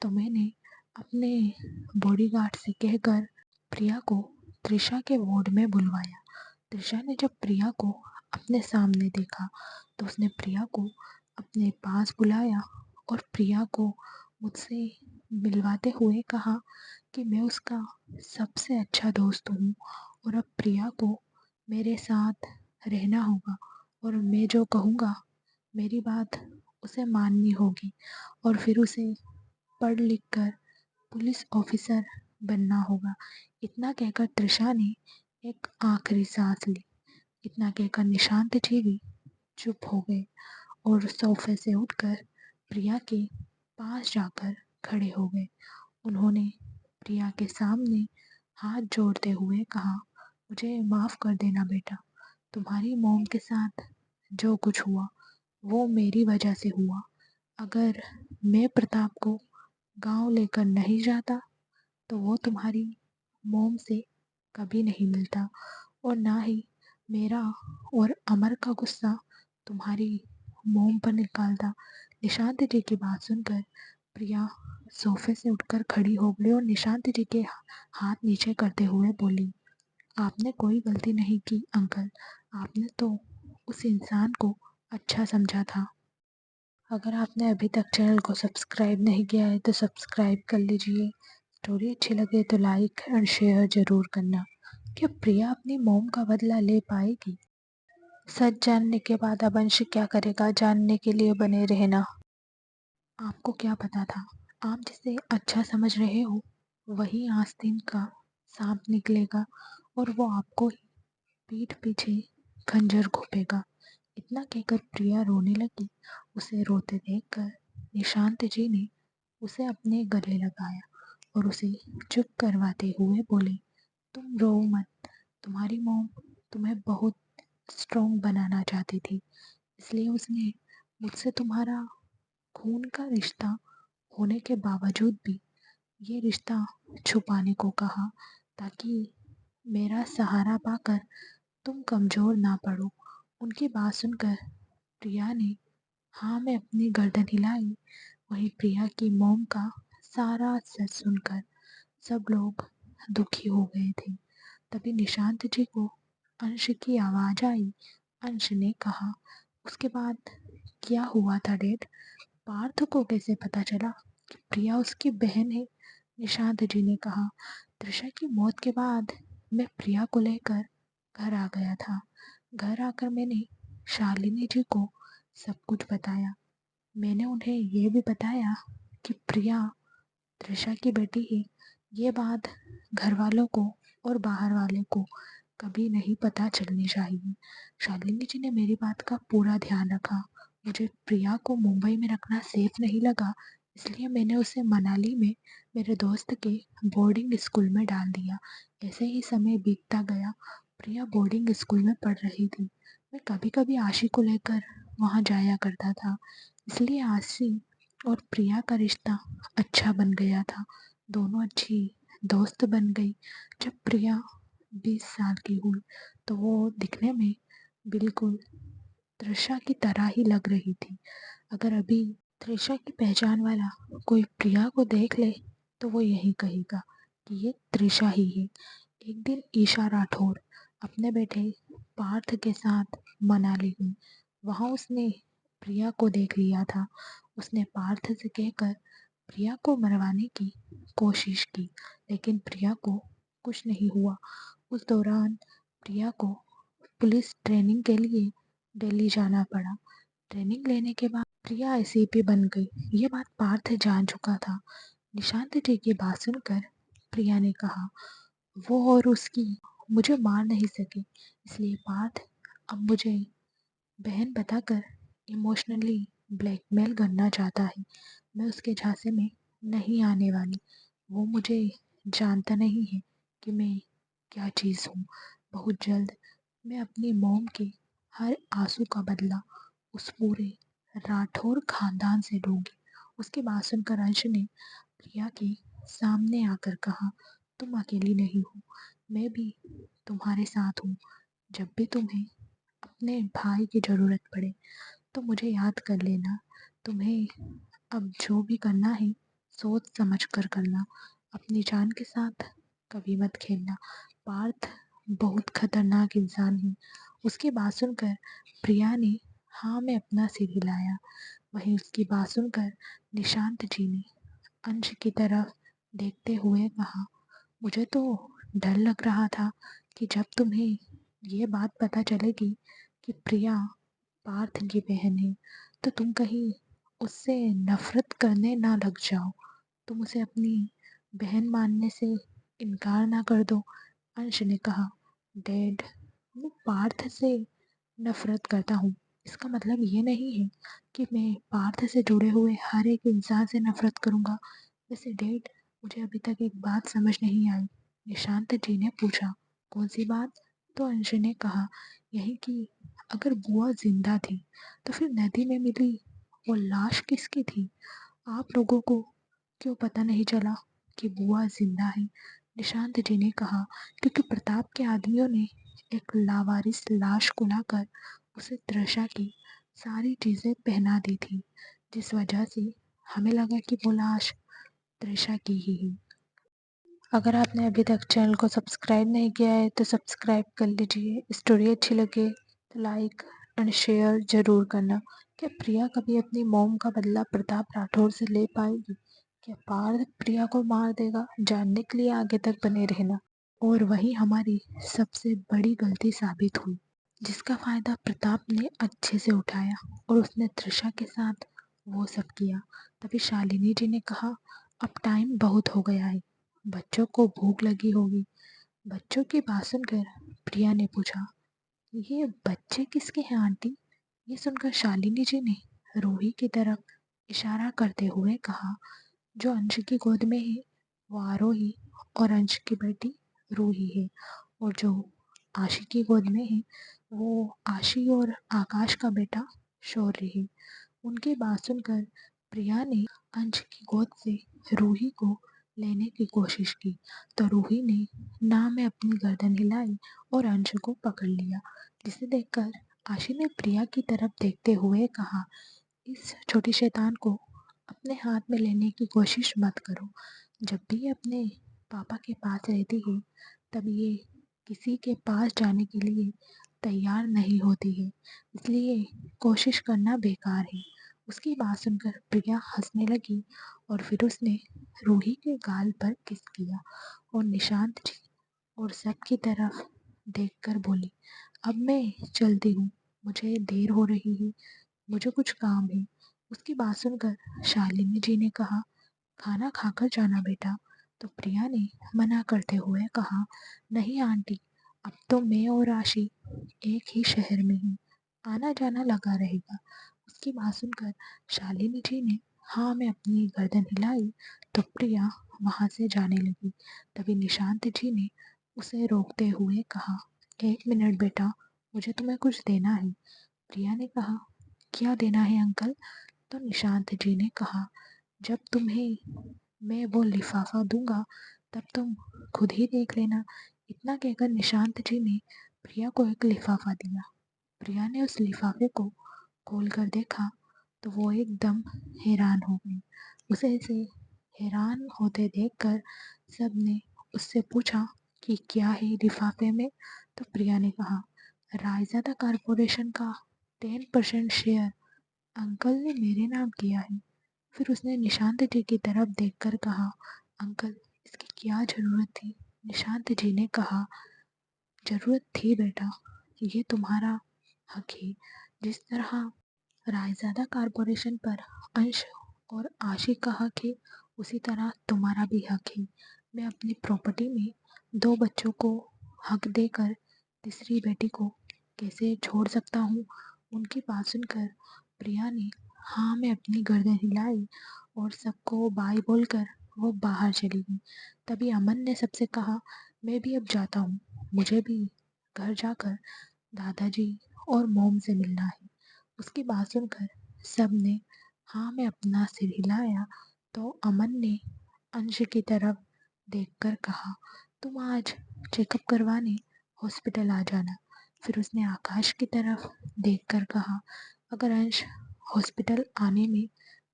तो मैंने अपने बॉडीगार्ड से कहकर प्रिया को तृषा के वार्ड में बुलवाया। तृषा ने जब प्रिया को अपने सामने देखा तो उसने प्रिया को अपने पास बुलाया और प्रिया को मुझसे मिलवाते हुए कहा कि मैं उसका सबसे अच्छा दोस्त हूँ और अब प्रिया को मेरे साथ रहना होगा और मैं जो कहूँगा मेरी बात उसे माननी होगी और फिर उसे पढ़ लिख कर पुलिस ऑफिसर बनना होगा। इतना कहकर तृषा ने एक आखिरी सांस ली। इतना कहकर निशांत जी भी चुप हो गए और सोफे से उठकर प्रिया के पास जाकर खड़े हो गए। उन्होंने प्रिया के सामने हाथ जोड़ते हुए कहा, मुझे माफ़ कर देना बेटा, तुम्हारी मॉम के साथ जो कुछ हुआ वो मेरी वजह से हुआ। अगर मैं प्रताप को गांव लेकर नहीं जाता तो वो तुम्हारी मॉम से कभी नहीं मिलता और ना ही मेरा और अमर का गुस्सा तुम्हारी मॉम पर निकालता। निशांत जी की बात सुनकर प्रिया सोफे से उठकर खड़ी हो गई और निशांत जी के हाथ नीचे करते हुए बोली, आपने कोई गलती नहीं की अंकल, आपने तो उस इंसान को अच्छा समझा था। अगर आपने अभी तक चैनल को सब्सक्राइब नहीं किया है तो सब्सक्राइब कर लीजिए। स्टोरी अच्छी लगे तो लाइक और शेयर ज़रूर करना। क्या प्रिया अपनी मॉम का बदला ले पाएगी? सच जानने के बाद अब अंश क्या करेगा, जानने के लिए बने रहना। आपको क्या पता था, आप जिसे अच्छा समझ रहे हो वही आस्तीन का सांप निकलेगा और वो आपको ही पीठ पीछे खंजर घोंपेगा। इतना कहकर प्रिया रोने लगी। उसे रोते देखकर निशांत जी ने उसे अपने गले लगाया और उसे चुप करवाते हुए बोले, तुम रो मत, तुम्हारी मॉम तुम्हें बहुत स्ट्रॉन्ग बनाना चाहती थी, इसलिए उसने मुझसे तुम्हारा खून का रिश्ता होने के बावजूद भी ये रिश्ता छुपाने को कहा ताकि मेरा सहारा पाकर तुम कमज़ोर ना पड़ो। उनकी बात सुनकर प्रिया ने हाँ में अपनी गर्दन हिलाई। वहीं प्रिया की मॉम का सारा सच सुनकर सब लोग दुखी हो गए थे। तभी निशांत जी को अंश की आवाज़ आई। अंश ने कहा, उसके बाद क्या हुआ था डैड? पार्थ को कैसे पता चला कि प्रिया उसकी बहन है? निशांत जी ने कहा, त्रिशा की मौत के बाद मैं प्रिया को लेकर घर आ गया था। घर आकर मैंने शालिनी जी को सब कुछ बताया। मैंने उन्हें ये भी बताया कि प्रिया त्रिशा की बेटी है। ये बात घर वालों को और बाहर वाले को कभी नहीं पता चलनी चाहिए। शालिनी जी ने मेरी बात का पूरा ध्यान रखा। मुझे प्रिया को मुंबई में रखना सेफ नहीं लगा, इसलिए मैंने उसे मनाली में मेरे दोस्त के बोर्डिंग स्कूल में डाल दिया। ऐसे ही समय बीतता गया। प्रिया बोर्डिंग स्कूल में पढ़ रही थी। मैं कभी कभी आशी को लेकर वहाँ जाया करता था, इसलिए आशी और प्रिया का रिश्ता अच्छा बन गया था। दोनों अच्छी दोस्त बन गई। जब प्रिया 20 साल की हुई तो वो दिखने में बिल्कुल तृषा की तरह ही लग रही थी। अगर अभी तृषा की पहचान वाला कोई प्रिया को देख ले तो वो यही कहेगा कि ये तृषा ही है। एक दिन ईशा राठौर अपने बेटे पार्थ के साथ मनाली गई। वहाँ उसने प्रिया को देख लिया था। उसने पार्थ से कहकर प्रिया को मरवाने की कोशिश की, लेकिन प्रिया को कुछ नहीं हुआ। उस दौरान प्रिया को पुलिस ट्रेनिंग के लिए दिल्ली जाना पड़ा। ट्रेनिंग लेने के बाद प्रिया एसीपी बन गई। ये बात पार्थ जान चुका था। निशांत जी की बात सुनकर प्रिया ने कहा, वो और उसकी मुझे मार नहीं सके, इसलिए पार्थ अब मुझे बहन बताकर इमोशनली ब्लैकमेल करना चाहता है। मैं उसके झांसे में नहीं आने वाली। वो मुझे जानता नहीं है कि मैं क्या चीज़ हूँ। बहुत जल्द मैं अपनी मॉम के हर आंसू का बदला उस पूरे राठौर खानदान से लूंगी। उसकी बात सुनकर अंश ने प्रिया के सामने आकर कहा, तुम अकेली नहीं हो, मैं भी तुम्हारे साथ हूँ। जब भी तुम्हें अपने भाई की ज़रूरत पड़े तो मुझे याद कर लेना। तुम्हें अब जो भी करना है सोच समझ कर करना। अपनी जान के साथ कभी मत खेलना। पार्थ बहुत खतरनाक इंसान है। उसकी बात सुनकर प्रिया ने हाँ में अपना सिर हिलाया। वहीं उसकी बात सुनकर निशांत जी ने अंश की तरफ देखते हुए कहा, मुझे तो डर लग रहा था कि जब तुम्हें ये बात पता चलेगी कि प्रिया पार्थ की बहन है तो तुम कहीं उससे नफरत करने ना लग जाओ। तुम उसे अपनी बहन मानने से इनकार ना कर दो। अंश ने कहा, डैड, मैं पार्थ से नफरत करता हूँ, इसका मतलब ये नहीं है कि मैं पार्थ से जुड़े हुए हर एक इंसान से नफरत करूँगा। वैसे डैड, मुझे अभी तक एक बात समझ नहीं आई। निशांत जी ने पूछा, कौन सी बात? तो अंश ने कहा, यही कि अगर बुआ जिंदा थी तो फिर नदी में मिली वो लाश किसकी थी? आप लोगों को क्यों पता नहीं चला कि बुआ जिंदा है? निशांत जी ने कहा, क्योंकि प्रताप के आदमियों ने एक लावारिस लाश को लाकर उसे तृषा की सारी चीजें पहना दी थी, जिस वजह से हमें लगा कि वो लाश तृषा की ही है। अगर आपने अभी तक चैनल को सब्सक्राइब नहीं किया है तो सब्सक्राइब कर लीजिए। स्टोरी अच्छी लगे तो लाइक एंड शेयर ज़रूर करना। क्या प्रिया कभी अपनी मॉम का बदला प्रताप राठौर से ले पाएगी? क्या पार्थ प्रिया को मार देगा? जानने के लिए आगे तक बने रहना। और वही हमारी सबसे बड़ी गलती साबित हुई, जिसका फ़ायदा प्रताप ने अच्छे से उठाया और उसने तृषा के साथ वो सब किया। तभी शालिनी जी ने कहा, अब टाइम बहुत हो गया है, बच्चों को भूख लगी होगी। बच्चों की बात सुनकर प्रिया ने पूछा, ये बच्चे किसके हैं आंटी? ये सुनकर शालिनी जी ने रूही की तरफ इशारा करते हुए कहा, जो अंश की गोद में है वो आरोही और अंश की बेटी रूही है, और जो आशी की गोद में है वो आशी और आकाश का बेटा शौर्य है। उनकी बात सुनकर प्रिया ने अंश की गोद से रूही को लेने की कोशिश की तो रूही ने ना में अपनी गर्दन हिलाई और अंश को पकड़ लिया, जिसे देखकर आशी ने प्रिया की तरफ देखते हुए कहा, इस छोटी शैतान को अपने हाथ में लेने की कोशिश मत करो। जब भी ये अपने पापा के पास रहती है तब ये किसी के पास जाने के लिए तैयार नहीं होती है, इसलिए कोशिश करना बेकार है। उसकी बात सुनकर प्रिया हंसने लगी और फिर उसने रूही के गाल पर किस किया और निशांत जी और सबकी तरफ देखकर बोली, अब मैं चलती हूँ, मुझे देर हो रही है, मुझे कुछ काम है। उसकी बात सुनकर शालिनी जी ने कहा, खाना खाकर जाना बेटा। तो प्रिया ने मना करते हुए कहा, नहीं आंटी, अब तो मैं और आशी एक ही शहर में हैं, आना जाना लगा रहेगा। उसकी बात सुनकर शालिनी जी ने हाँ में अपनी गर्दन हिलाई तो प्रिया वहां से जाने लगी। तभी निशांत जी ने उसे रोकते हुए कहा, 1 मिनट बेटा, मुझे तुम्हें कुछ देना है। प्रिया ने कहा, क्या देना है अंकल? तो निशांत जी ने कहा, जब तुम्हें मैं वो लिफाफा दूंगा तब तुम खुद ही देख लेना। इतना कहकर निशांत जी ने प्रिया को एक लिफाफा दिया। प्रिया ने उस लिफाफे को खोलकर देखा तो वो एकदम हैरान हो गई। उसे ऐसे हैरान होते देखकर सबने उससे पूछा कि क्या है लिफाफे में। तो प्रिया ने कहा, रायजादा कारपोरेशन का 10% शेयर अंकल ने मेरे नाम किया है। फिर उसने निशांत जी की तरफ देखकर कहा, अंकल, इसकी क्या जरूरत थी? निशांत जी ने कहा, जरूरत थी बेटा, ये तुम्हारा हक है। जिस तरह रायजादा कारपोरेशन पर अंश और आशिक का हक है, उसी तरह तुम्हारा भी हक है। मैं अपनी प्रॉपर्टी में 2 बच्चों को हक देकर तीसरी बेटी को कैसे छोड़ सकता हूँ? उनकी बात सुनकर प्रिया ने हाँ में अपनी गर्दन हिलाई और सबको बाय बोलकर वो बाहर चली गई। तभी अमन ने सबसे कहा, मैं भी अब जाता हूँ, मुझे भी घर जाकर दादाजी और मोम से मिलना है। उसकी बात सुनकर सबने हाँ में अपना सिर हिलाया तो अमन ने अंश की तरफ देखकर कहा, तुम आज चेकअप करवाने हॉस्पिटल आ जाना। फिर उसने आकाश की तरफ देखकर कहा, अगर अंश हॉस्पिटल आने में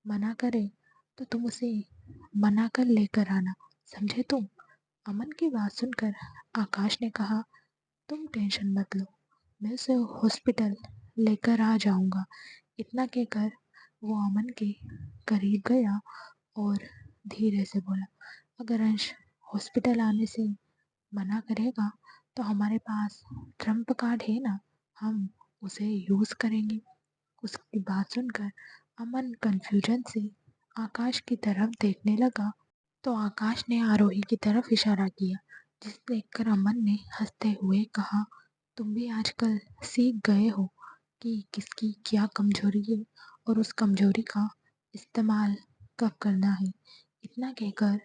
मना करे तो तुम उसे मना कर लेकर आना, समझे तुम? अमन की बात सुनकर आकाश ने कहा, तुम टेंशन मत लो, मैं उसे हॉस्पिटल लेकर आ जाऊंगा। इतना कहकर वो अमन के करीब गया और धीरे से बोला, अगर अंश हॉस्पिटल आने से मना करेगा तो हमारे पास ट्रम्प कार्ड है ना, हम उसे यूज़ करेंगे। उसकी बात सुनकर अमन कंफ्यूजन से आकाश की तरफ देखने लगा तो आकाश ने आरोही की तरफ इशारा किया, जिस देखकर अमन ने हंसते हुए कहा, तुम भी आजकल सीख गए हो कि किसकी क्या कमजोरी है और उस कमजोरी का इस्तेमाल कब करना है। इतना कहकर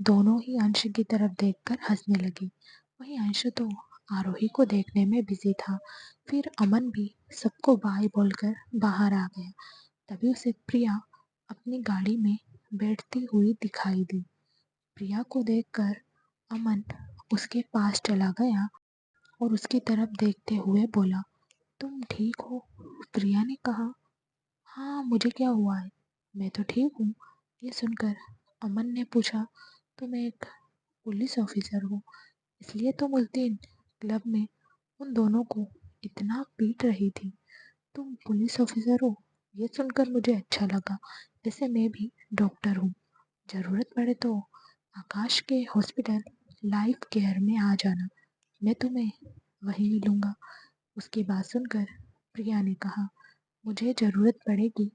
दोनों ही अंश की तरफ देखकर हंसने लगे। वहीं अंश तो आरोही को देखने में बिजी था। फिर अमन भी सबको बाय बोलकर बाहर आ गया। तभी उसे प्रिया अपनी गाड़ी में बैठती हुई दिखाई दी। प्रिया को देखकर अमन उसके पास चला गया और उसकी तरफ देखते हुए बोला, तुम ठीक हो? प्रिया ने कहा, हाँ, मुझे क्या हुआ है, मैं तो ठीक हूँ। ये सुनकर अमन ने पूछा, तुम एक पुलिस ऑफिसर हो, इसलिए तुम उस दिन क्लब में उन दोनों को इतना पीट रही थी? तुम पुलिस ऑफिसर हो, ये सुनकर मुझे अच्छा लगा। वैसे मैं भी डॉक्टर हूँ, ज़रूरत पड़े तो आकाश के हॉस्पिटल लाइफ केयर में आ जाना, मैं तुम्हें वहीं मिलूँगा। उसकी बात सुनकर प्रिया ने कहा, मुझे ज़रूरत पड़ेगी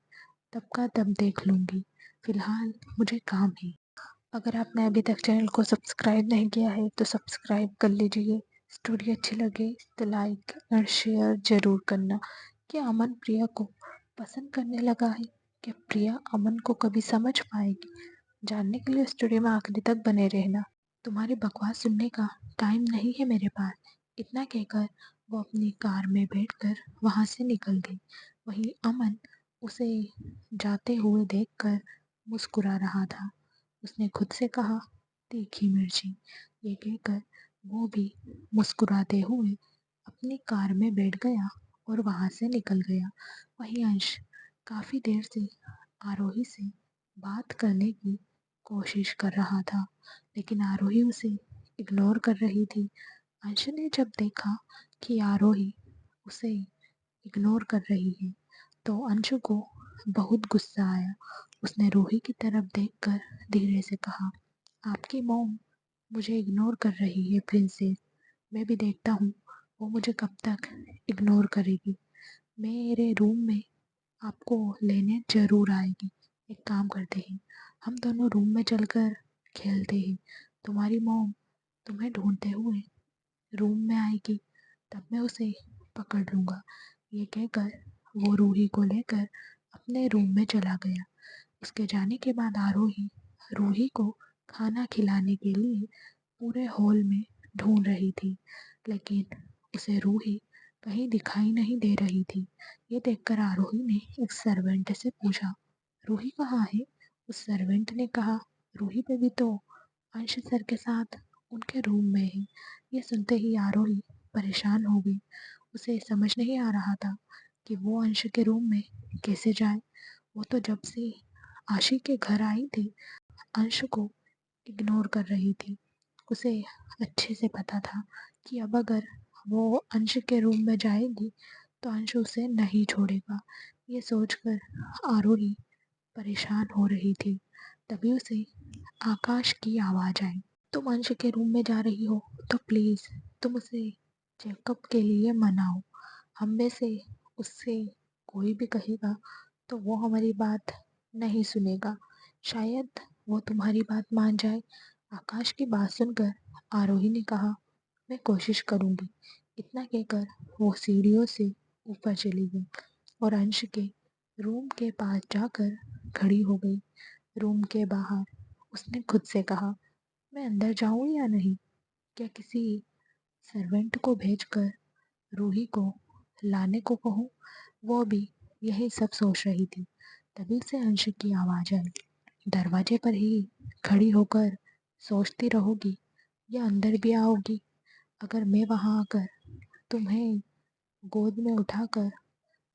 तब का तब देख लूँगी, फ़िलहाल मुझे काम है। अगर आपने अभी तक चैनल को सब्सक्राइब नहीं किया है तो सब्सक्राइब कर लीजिए। स्टोरी अच्छी लगे तो लाइक और शेयर ज़रूर करना। क्या अमन प्रिया को पसंद करने लगा है? क्या प्रिया अमन को कभी समझ पाएगी? जानने के लिए स्टोरी में आखिरी तक बने रहना। तुम्हारी बकवास सुनने का टाइम नहीं है मेरे पास। इतना कहकर वो अपनी कार में बैठकर वहाँ से निकल गई। वहीं अमन उसे जाते हुए देखकर मुस्कुरा रहा था। उसने खुद से कहा, तीखी मिर्ची। ये कहकर वो भी मुस्कुराते हुए अपनी कार में बैठ गया और वहाँ से निकल गया। वहीं अंश काफ़ी देर से आरोही से बात करने की कोशिश कर रहा था, लेकिन आरोही उसे इग्नोर कर रही थी। अंश ने जब देखा कि आरोही उसे इग्नोर कर रही है तो अंशु को बहुत गुस्सा आया। उसने रूही की तरफ देखकर धीरे से कहा, आपकी मॉम मुझे इग्नोर कर रही है प्रिंसेस। मैं भी देखता हूँ वो मुझे कब तक इग्नोर करेगी। मेरे रूम में आपको लेने जरूर आएगी। एक काम करते हैं, हम दोनों रूम में चलकर खेलते हैं। तुम्हारी मॉम तुम्हें ढूंढते हुए रूम में आएगी तब मैं उसे पकड़ लूँगा। ये कहकर वो रूही को लेकर अपने रूम में चला गया। उसके जाने के बाद आरोही रूही को खाना खिलाने के लिए पूरे हॉल में ढूंढ रही थी, लेकिन उसे रूही कहीं दिखाई नहीं दे रही थी। ये देखकर आरोही ने एक सर्वेंट से पूछा, रूही कहाँ है? उस सर्वेंट ने कहा, रूही बेबी तो अंश सर के साथ उनके रूम में है। ये सुनते ही आरोही परेशान हो गई। उसे समझ नहीं आ रहा था कि वो अंश के रूम में कैसे जाए। वो तो जब से आशी के घर आई थी अंश को इग्नोर कर रही थी। उसे अच्छे से पता था कि अब अगर वो अंश के रूम में जाएगी तो अंश उसे नहीं छोड़ेगा। ये सोचकर आरोही परेशान हो रही थी। तभी उसे आकाश की आवाज़ आई, तुम अंश के रूम में जा रही हो तो प्लीज़ तुम उसे चेकअप के लिए मनाओ। हम में से उससे कोई भी कहेगा तो वो हमारी बात नहीं सुनेगा। शायद वो तुम्हारी बात मान जाए। आकाश की बात सुनकर आरोही ने कहा, मैं कोशिश करूंगी। इतना कहकर वो सीढ़ियों से ऊपर चली गई और अंश के रूम के पास जाकर खड़ी हो गई। रूम के बाहर उसने खुद से कहा, मैं अंदर जाऊं या नहीं? क्या किसी सर्वेंट को भेजकर रूही को लाने को कहूँ? वो भी यही सब सोच रही थी। तभी से अंश की आवाज़ आई, दरवाजे पर ही खड़ी होकर सोचती रहोगी या अंदर भी आओगी? अगर मैं वहाँ आकर तुम्हें गोद में उठाकर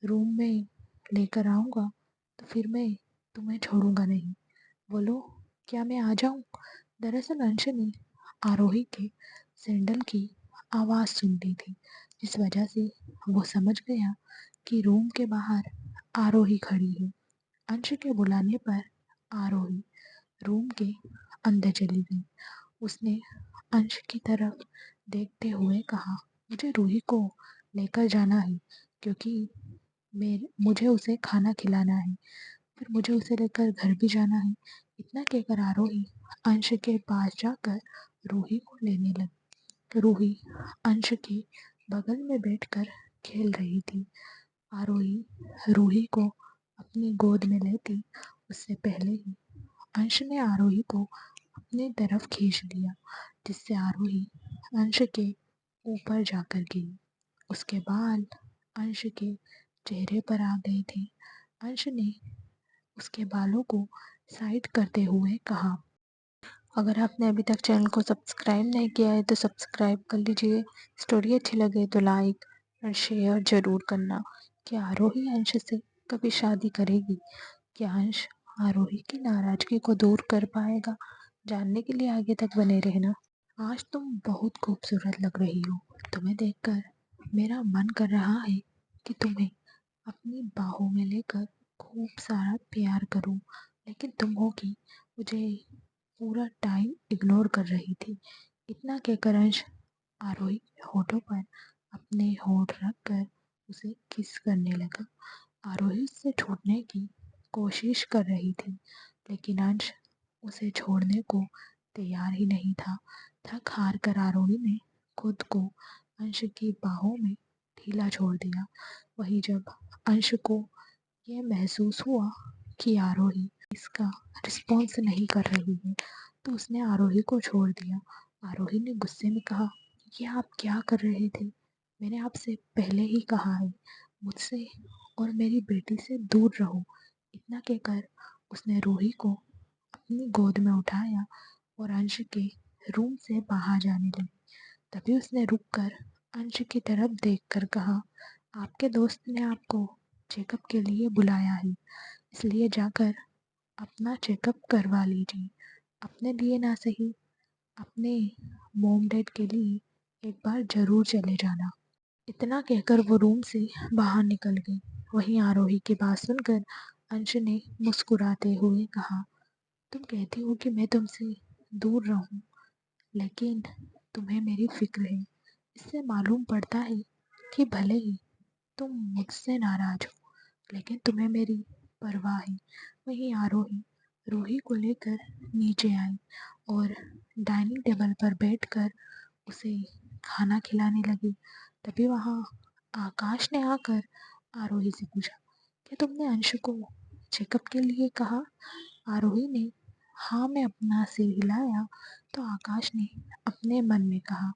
रूम में लेकर आऊँगा तो फिर मैं तुम्हें छोड़ूंगा नहीं। बोलो, क्या मैं आ जाऊँ? दरअसल अंश ने आरोही के सैंडल की आवाज़ सुन ली थी, जिस वजह से वो समझ गया कि रूम के बाहर आरोही खड़ी है। अंश के बुलाने पर आरोही रूम के अंदर चली गई। उसने अंश की तरफ देखते हुए कहा, मुझे रूही को लेकर जाना है क्योंकि मुझे उसे खाना खिलाना है, फिर मुझे उसे लेकर घर भी जाना है। इतना कहकर आरोही अंश के पास जाकर रूही को लेने लगी। रूही अंश के बगल में बैठकर खेल रही थी। आरोही रूही को अपनी गोद में लेती उससे पहले ही अंश ने आरोही को अपनी तरफ खींच लिया, जिससे आरोही अंश के ऊपर जाकर गिरी। उसके बाल अंश के चेहरे पर आ गए थे। अंश ने उसके बालों को साइड करते हुए कहा, अगर आपने अभी तक चैनल को सब्सक्राइब नहीं किया है तो सब्सक्राइब कर लीजिए। स्टोरी अच्छी लगे तो लाइक और शेयर ज़रूर करना। क्या आरोही अंश से कभी शादी करेगी? क्या अंश आरोही की नाराज़गी को दूर कर पाएगा? जानने के लिए आगे तक बने रहना। आज तुम बहुत खूबसूरत लग रही हो। तुम्हें देखकर मेरा मन कर रहा है कि तुम्हें अपनी बाहों में लेकर खूब सारा प्यार करूं, लेकिन तुम होगी मुझे पूरा टाइम इग्नोर कर रही थी। इतना कहकर अंश आरोही के होठों पर अपने होठ रखकर उसे किस करने लगा। आरोही उससे छूटने की कोशिश कर रही थी, लेकिन अंश उसे छोड़ने को तैयार ही नहीं था। थक हार कर आरोही ने खुद को अंश की बाहों में ढीला छोड़ दिया। वहीं जब अंश को यह महसूस हुआ कि आरोही इसका रिस्पॉन्स नहीं कर रही है तो उसने आरोही को छोड़ दिया। आरोही ने गुस्से में कहा, ये आप क्या कर रहे थे? मैंने आपसे पहले ही कहा है मुझसे और मेरी बेटी से दूर रहो। इतना कहकर उसने रूही को अपनी गोद में उठाया और अंश के रूम से बाहर जाने लगी। तभी उसने रुककर अंश की तरफ देखकर कहा, आपके दोस्त ने आपको चेकअप के लिए बुलाया है, इसलिए जाकर अपना चेकअप करवा लीजिए। अपने लिए ना सही, अपने मॉम डैड के लिए एक बार ज़रूर चले जाना। इतना कहकर वो रूम से बाहर निकल गई। वहीं आरोही की बात सुनकर अंश ने मुस्कुराते हुए कहा, तुम कहती हो कि मैं तुमसे दूर रहूं, लेकिन तुम्हें मेरी फिक्र है। इससे मालूम पड़ता है कि भले ही तुम मुझसे नाराज हो, लेकिन तुम्हें मेरी परवाह है। वहीं आरोही रूही को लेकर नीचे आई और डाइनिंग टेबल पर बैठकर उसे खाना खिलाने लगी। तभी वहाँ आकाश ने आकर आरोही से पूछा, क्या तुमने अंशु को चेकअप के लिए कहा? आरोही ने हाँ में अपना सिर हिलाया तो आकाश ने अपने मन में कहा,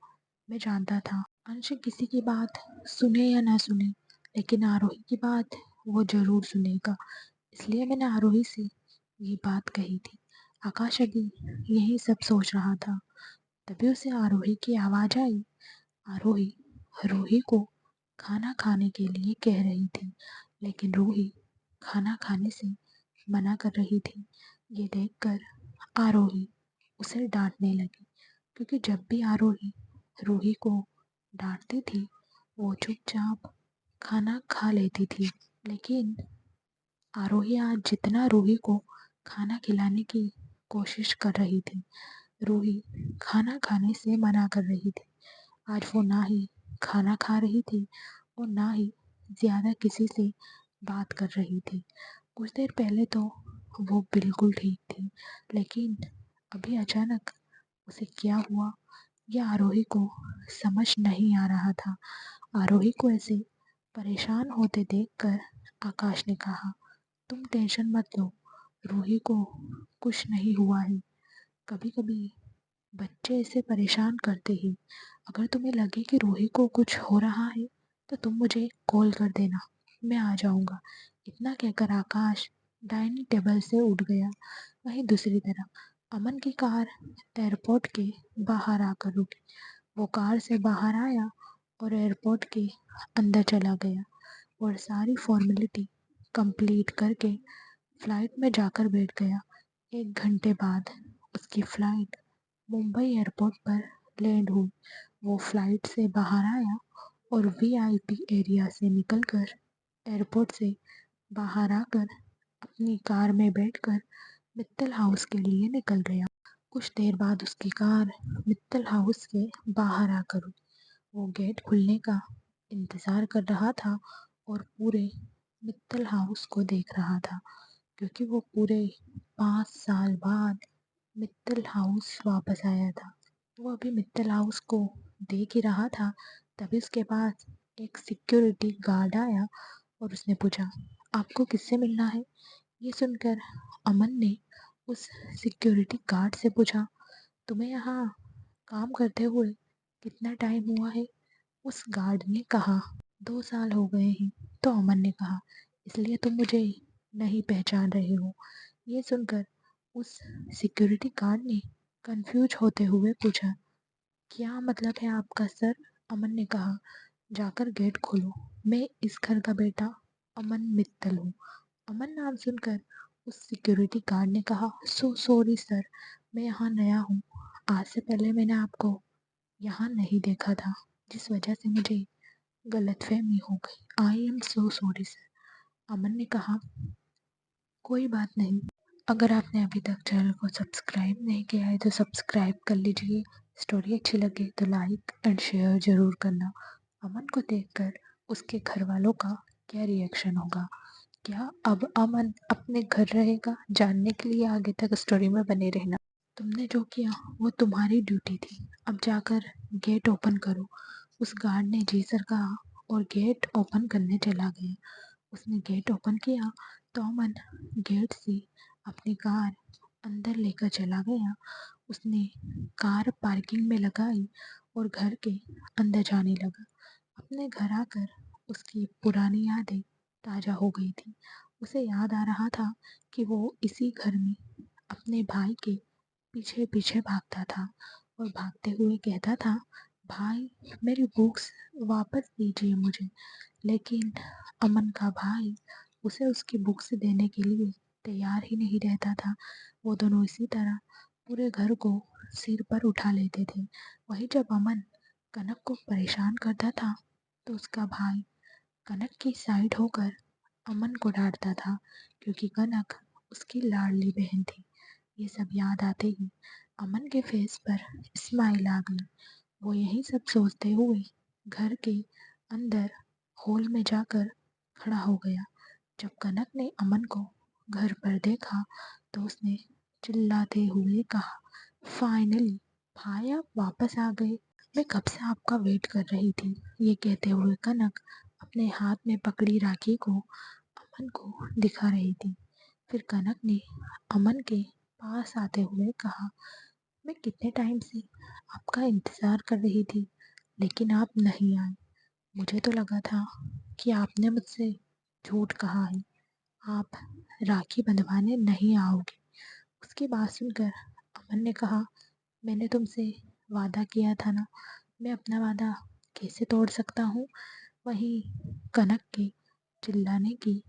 मैं जानता था अंश किसी की बात सुने या ना सुने, लेकिन आरोही की बात वो जरूर सुनेगा, इसलिए मैंने आरोही से ये बात कही थी। आकाश अभी यही सब सोच रहा था, तभी उसे आरोही की आवाज़ आई। आरोही रूही को खाना खाने के लिए कह रही थी, लेकिन रूही खाना खाने से मना कर रही थी। ये देखकर आरोही उसे डांटने लगी, क्योंकि जब भी आरोही रूही को डांटती थी वो चुपचाप खाना खा लेती थी। लेकिन आरोही आज जितना रूही को खाना खिलाने की कोशिश कर रही थी, रूही खाना खाने से मना कर रही थी। आज वो ना ही खाना खा रही थी और ना ही ज़्यादा किसी से बात कर रही थी। कुछ देर पहले तो वो बिल्कुल ठीक थी, लेकिन अभी अचानक उसे क्या हुआ यह आरोही को समझ नहीं आ रहा था। आरोही को ऐसे परेशान होते देखकर आकाश ने कहा, तुम टेंशन मत लो, रूही को कुछ नहीं हुआ है। कभी कभी बच्चे ऐसे परेशान करते ही, अगर तुम्हें लगे कि रूही को कुछ हो रहा है तो तुम मुझे कॉल कर देना, मैं आ जाऊंगा। इतना कहकर आकाश डाइनिंग टेबल से उठ गया। वहीं दूसरी तरफ अमन की कार एयरपोर्ट के बाहर आकर रुकी। वो कार से बाहर आया और एयरपोर्ट के अंदर चला गया और सारी फॉर्मेलिटी कंप्लीट करके फ्लाइट में जाकर बैठ गया। 1 घंटे बाद उसकी फ़्लाइट मुंबई एयरपोर्ट पर लैंड हुई। वो फ्लाइट से बाहर आया और वीआईपी एरिया से निकलकर एयरपोर्ट से बाहर आकर अपनी कार में बैठकर मित्तल हाउस के लिए निकल गया। कुछ देर बाद उसकी कार मित्तल हाउस के बाहर आकर रुकी। वो गेट खुलने का इंतज़ार कर रहा था और पूरे मित्तल हाउस को देख रहा था, क्योंकि वो पूरे 5 साल बाद मित्तल हाउस वापस आया था। वो अभी मित्तल हाउस को देख ही रहा था, तभी उसके पास एक सिक्योरिटी गार्ड आया और उसने पूछा, आपको किससे मिलना है? ये सुनकर अमन ने उस सिक्योरिटी गार्ड से पूछा, तुम्हें यहाँ काम करते हुए कितना टाइम हुआ है? उस गार्ड ने कहा, 2 साल हो गए हैं। तो अमन ने कहा, इसलिए तुम मुझे नहीं पहचान रहे हो? ये सुनकर उस सिक्योरिटी गार्ड ने कंफ्यूज होते हुए पूछा, क्या मतलब है आपका सर? अमन ने कहा, जाकर गेट खोलो, मैं इस घर का बेटा अमन मित्तल हूँ। अमन नाम सुनकर उस सिक्योरिटी गार्ड ने कहा, सो सॉरी सर, मैं यहाँ नया हूँ, आज से पहले मैंने आपको यहाँ नहीं देखा था, जिस वजह से मुझे गलतफहमी हो गई। I am so sorry sir. Aman ने कहा, कोई बात नहीं, अगर आपने अभी तक चैनल को सब्सक्राइब नहीं किया है तो सब्सक्राइब कर लीजिए। स्टोरी अच्छी लगे तो लाइक एंड शेयर ज़रूर करना। अमन को देखकर उसके घर वालों का क्या रिएक्शन होगा? क्या अब अमन अपने घर रहेगा? जानने के लिए आगे तक स्टोरी में बने रहना। तुमने जो किया वो तुम्हारी ड्यूटी थी, अब जाकर गेट ओपन करो। उस गार्ड ने जी सर कहा और गेट ओपन करने चला गया। उसने गेट ओपन किया तो अमन गेट से अपनी कार अंदर लेकर चला गया। उसने कार पार्किंग में लगाई और घर के अंदर जाने लगा। अपने घर आकर उसकी पुरानी यादें ताज़ा हो गई थी। उसे याद आ रहा था कि वो इसी घर में अपने भाई के पीछे पीछे भागता था और भागते हुए कहता था, भाई मेरी बुक्स वापस दीजिए मुझे। लेकिन अमन का भाई उसे उसकी बुक्स देने के लिए तैयार ही नहीं रहता था। वो दोनों इसी तरह पूरे घर को सिर पर उठा लेते थे। वहीं जब अमन कनक को परेशान करता था तो उसका भाई कनक की साइड होकर अमन को डांटता था, क्योंकि कनक उसकी लाडली बहन थी। ये सब याद आते ही अमन के फेस पर स्माइल आ गई। वो यही सब सोचते हुए घर के अंदर हॉल में जाकर खड़ा हो गया। जब कनक ने अमन को घर पर देखा तो उसने चिल्लाते हुए कहा, फाइनली भाई आप वापस आ गए। मैं कब से आपका वेट कर रही थी। ये कहते हुए कनक अपने हाथ में पकड़ी राखी को अमन को दिखा रही थी। फिर कनक ने अमन के पास आते हुए कहा, मैं कितने टाइम से आपका इंतज़ार कर रही थी, लेकिन आप नहीं आए। मुझे तो लगा था कि आपने मुझसे झूठ कहा है, आप राखी बंधवाने नहीं आओगे। उसकी बात सुनकर अमन ने कहा, मैंने तुमसे वादा किया था ना, मैं अपना वादा कैसे तोड़ सकता हूँ। वहीं कनक के चिल्लाने की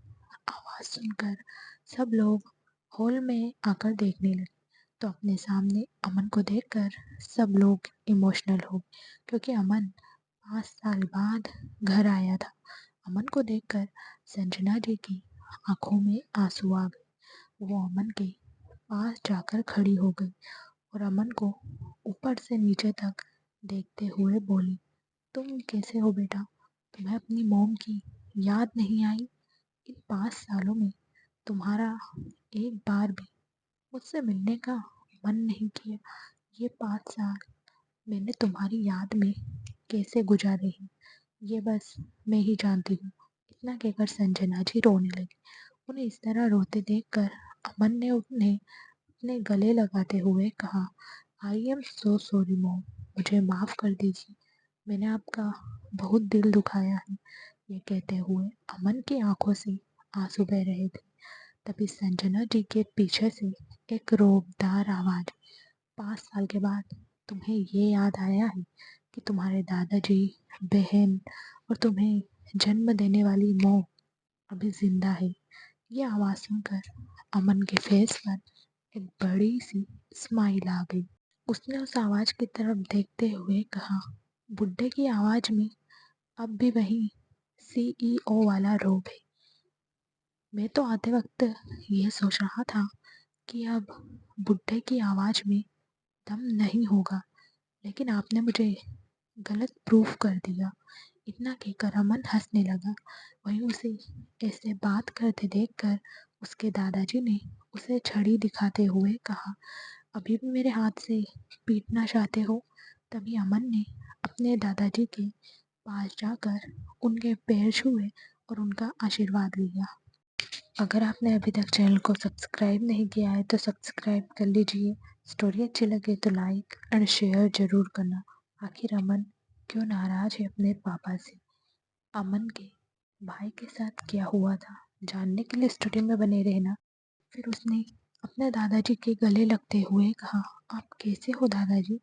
आवाज़ सुनकर सब लोग हॉल में आकर देखने लगे, तो अपने सामने अमन को देखकर सब लोग इमोशनल हो गए, क्योंकि अमन 5 साल बाद घर आया था। अमन को देखकर संजना जी की आंखों में आंसू आ गए। वो अमन के पास जाकर खड़ी हो गई और अमन को ऊपर से नीचे तक देखते हुए बोली, तुम कैसे हो बेटा? तुम्हें अपनी मॉम की याद नहीं आई? इन 5 सालों में तुम्हारा एक बार भी मुझसे मिलने का मन नहीं किया। ये 5 साल मैंने तुम्हारी याद में कैसे गुजारे हैं, ये बस मैं ही जानती हूँ। इतना कहकर संजना जी रोने लगी। उन्हें इस तरह रोते देखकर अमन ने उन्हें अपने गले लगाते हुए कहा, आई एम सो सॉरी मॉम, मुझे माफ़ कर दीजिए, मैंने आपका बहुत दिल दुखाया है। ये कहते हुए अमन की आंखों से आंसू बह रहे थे। तभी संजना जी के पीछे से एक रोबदार आवाज़, 5 साल के बाद तुम्हें ये याद आया है कि तुम्हारे दादाजी, बहन और तुम्हें जन्म देने वाली मौत अभी जिंदा है। ये आवाज़ सुनकर अमन के फेस पर एक बड़ी सी स्माइल आ गई। उसने उस आवाज़ की तरफ देखते हुए कहा, बुड्ढे की आवाज़ में अब भी वही सीईओ वाला रोब है। मैं तो आते वक्त ये सोच रहा था कि अब बुड्ढे की आवाज़ में दम नहीं होगा, लेकिन आपने मुझे गलत प्रूफ कर दिया। इतना कहकर अमन हंसने लगा। वहीं उसे ऐसे बात करते देखकर उसके दादाजी ने उसे छड़ी दिखाते हुए कहा, अभी भी मेरे हाथ से पीटना चाहते हो? तभी अमन ने अपने दादाजी के पास जाकर उनके पैर छुए और उनका आशीर्वाद लिया। अगर आपने अभी तक चैनल को सब्सक्राइब नहीं किया है तो सब्सक्राइब कर लीजिए। स्टोरी अच्छी लगे तो लाइक एंड शेयर ज़रूर करना। आखिर अमन क्यों नाराज़ है अपने पापा से? अमन के भाई के साथ क्या हुआ था, जानने के लिए स्टोरी में बने रहना। फिर उसने अपने दादाजी के गले लगते हुए कहा, आप कैसे हो दादाजी?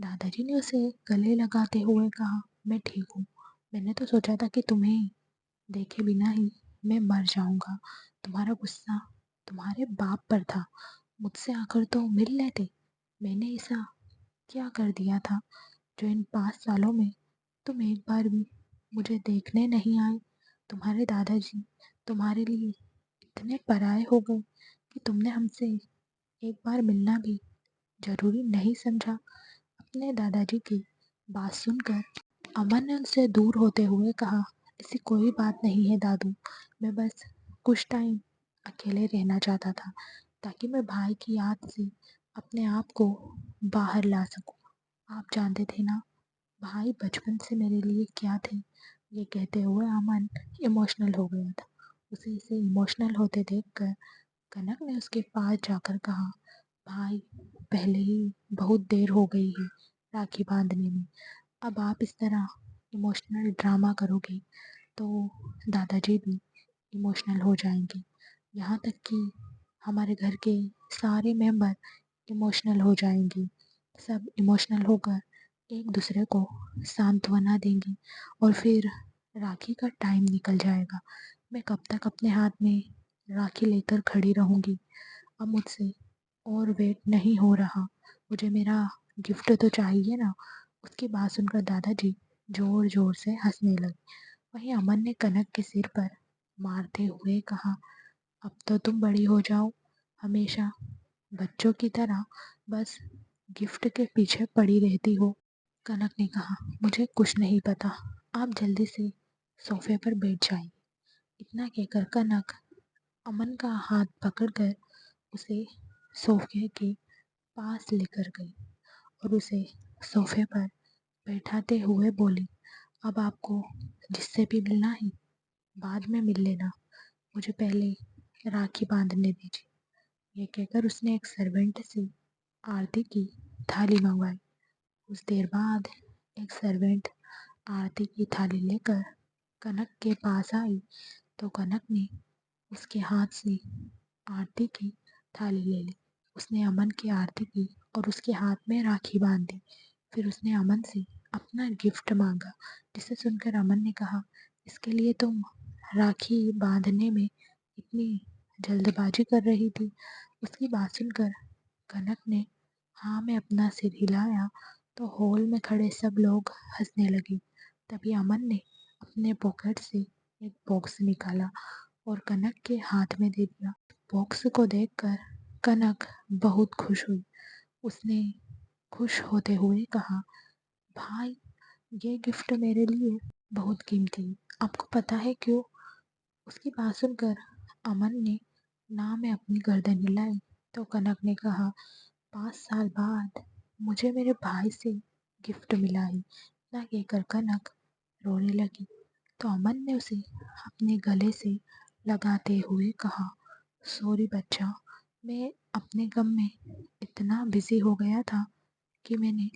दादाजी ने उसे गले लगाते हुए कहा, मैं ठीक हूँ। मैंने तो सोचा था कि तुम्हें देखे बिना ही मैं मर जाऊंगा। तुम्हारा गुस्सा तुम्हारे बाप पर था, मुझसे आकर तो मिल लेते। मैंने ऐसा क्या कर दिया था जो इन 5 सालों में तुम एक बार भी मुझे देखने नहीं आए? तुम्हारे दादाजी तुम्हारे लिए इतने पराए हो गए कि तुमने हमसे एक बार मिलना भी जरूरी नहीं समझा। अपने दादाजी की बात सुनकर अमन ने उनसे दूर होते हुए कहा, ऐसी कोई बात नहीं है दादू, मैं बस कुछ टाइम अकेले रहना चाहता था ताकि मैं भाई की याद से अपने आप को बाहर ला सकूं। आप जानते थे ना, भाई बचपन से मेरे लिए क्या थे। ये कहते हुए अमन इमोशनल हो गया था। उसे इसे इमोशनल होते देखकर कनक ने उसके पास जाकर कहा, भाई पहले ही बहुत देर हो गई है राखी बांधने में, अब आप इस तरह इमोशनल ड्रामा करोगे तो दादाजी भी इमोशनल हो जाएंगे। यहाँ तक कि हमारे घर के सारे मेंबर इमोशनल हो जाएंगे। सब इमोशनल होकर एक दूसरे को सांत्वना देंगे और फिर राखी का टाइम निकल जाएगा। मैं कब तक अपने हाथ में राखी लेकर खड़ी रहूँगी? अब मुझसे और वेट नहीं हो रहा, मुझे मेरा गिफ्ट तो चाहिए ना। उसकी बात सुनकर दादाजी जोर जोर से हंसने लगे। वहीं अमन ने कनक के सिर पर मारते हुए कहा, अब तो तुम बड़ी हो जाओ, हमेशा बच्चों की तरह बस गिफ्ट के पीछे पड़ी रहती हो। कनक ने कहा, मुझे कुछ नहीं पता, आप जल्दी से सोफे पर बैठ जाइए। इतना कहकर कनक अमन का हाथ पकड़कर उसे सोफे के पास लेकर गई और उसे सोफे पर बैठाते हुए बोली, अब आपको जिससे भी मिलना है बाद में मिल लेना, मुझे पहले राखी बांधने दीजिए। ये कहकर उसने एक सर्वेंट से आरती की थाली मंगवाई। कुछ देर बाद एक सर्वेंट आरती की थाली लेकर कनक के पास आई तो कनक ने उसके हाथ से आरती की थाली ले ली। उसने अमन की आरती की और उसके हाथ में राखी बांध दी। फिर उसने अमन से अपना गिफ्ट मांगा, जिसे सुनकर अमन ने कहा, इसके लिए तुम राखी बांधने में इतनी जल्दबाजी कर रही थी। उसकी बात सुनकर कनक ने हाँ में अपना सिर हिलाया तो हॉल में खड़े सब लोग हंसने लगे। तभी अमन ने अपने पॉकेट से एक बॉक्स निकाला और कनक के हाथ में दे दिया। बॉक्स को देखकर कनक बहुत खुश हुई। उसने खुश होते हुए कहा, भाई ये गिफ्ट मेरे लिए बहुत कीमती है, आपको पता है क्यों? उसकी बात सुनकर अमन ने ना में अपनी गर्दन हिलाई तो कनक ने कहा, 5 साल बाद मुझे मेरे भाई से गिफ्ट मिला है। ना कहकर कनक रोने लगी तो अमन ने उसे अपने गले से लगाते हुए कहा, सॉरी बच्चा, मैं अपने गम में इतना बिजी हो गया था कि मैंने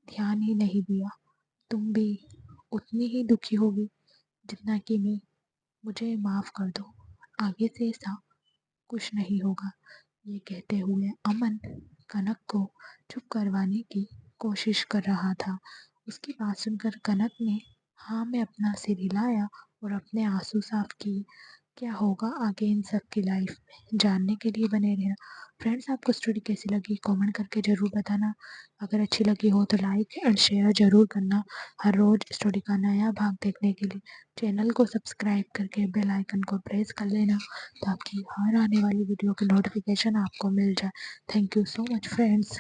ध्यान ही नहीं दिया। तुम भी उतनी ही दुखी होगी जितना कि मैं। मुझे माफ़ कर दो, आगे से ऐसा कुछ नहीं होगा। ये कहते हुए अमन कनक को चुप करवाने की कोशिश कर रहा था। उसकी बात सुनकर कनक ने हाँ में अपना सिर हिलाया और अपने आंसू साफ किए। क्या होगा आगे इन सब की लाइफ में, जानने के लिए बने रहना। फ्रेंड्स, आपको स्टोरी कैसी लगी कमेंट करके ज़रूर बताना। अगर अच्छी लगी हो तो लाइक एंड शेयर ज़रूर करना। हर रोज़ स्टोरी का नया भाग देखने के लिए चैनल को सब्सक्राइब करके बेल आइकन को प्रेस कर लेना ताकि हर आने वाली वीडियो की नोटिफिकेशन आपको मिल जाए। Thank you so much friends.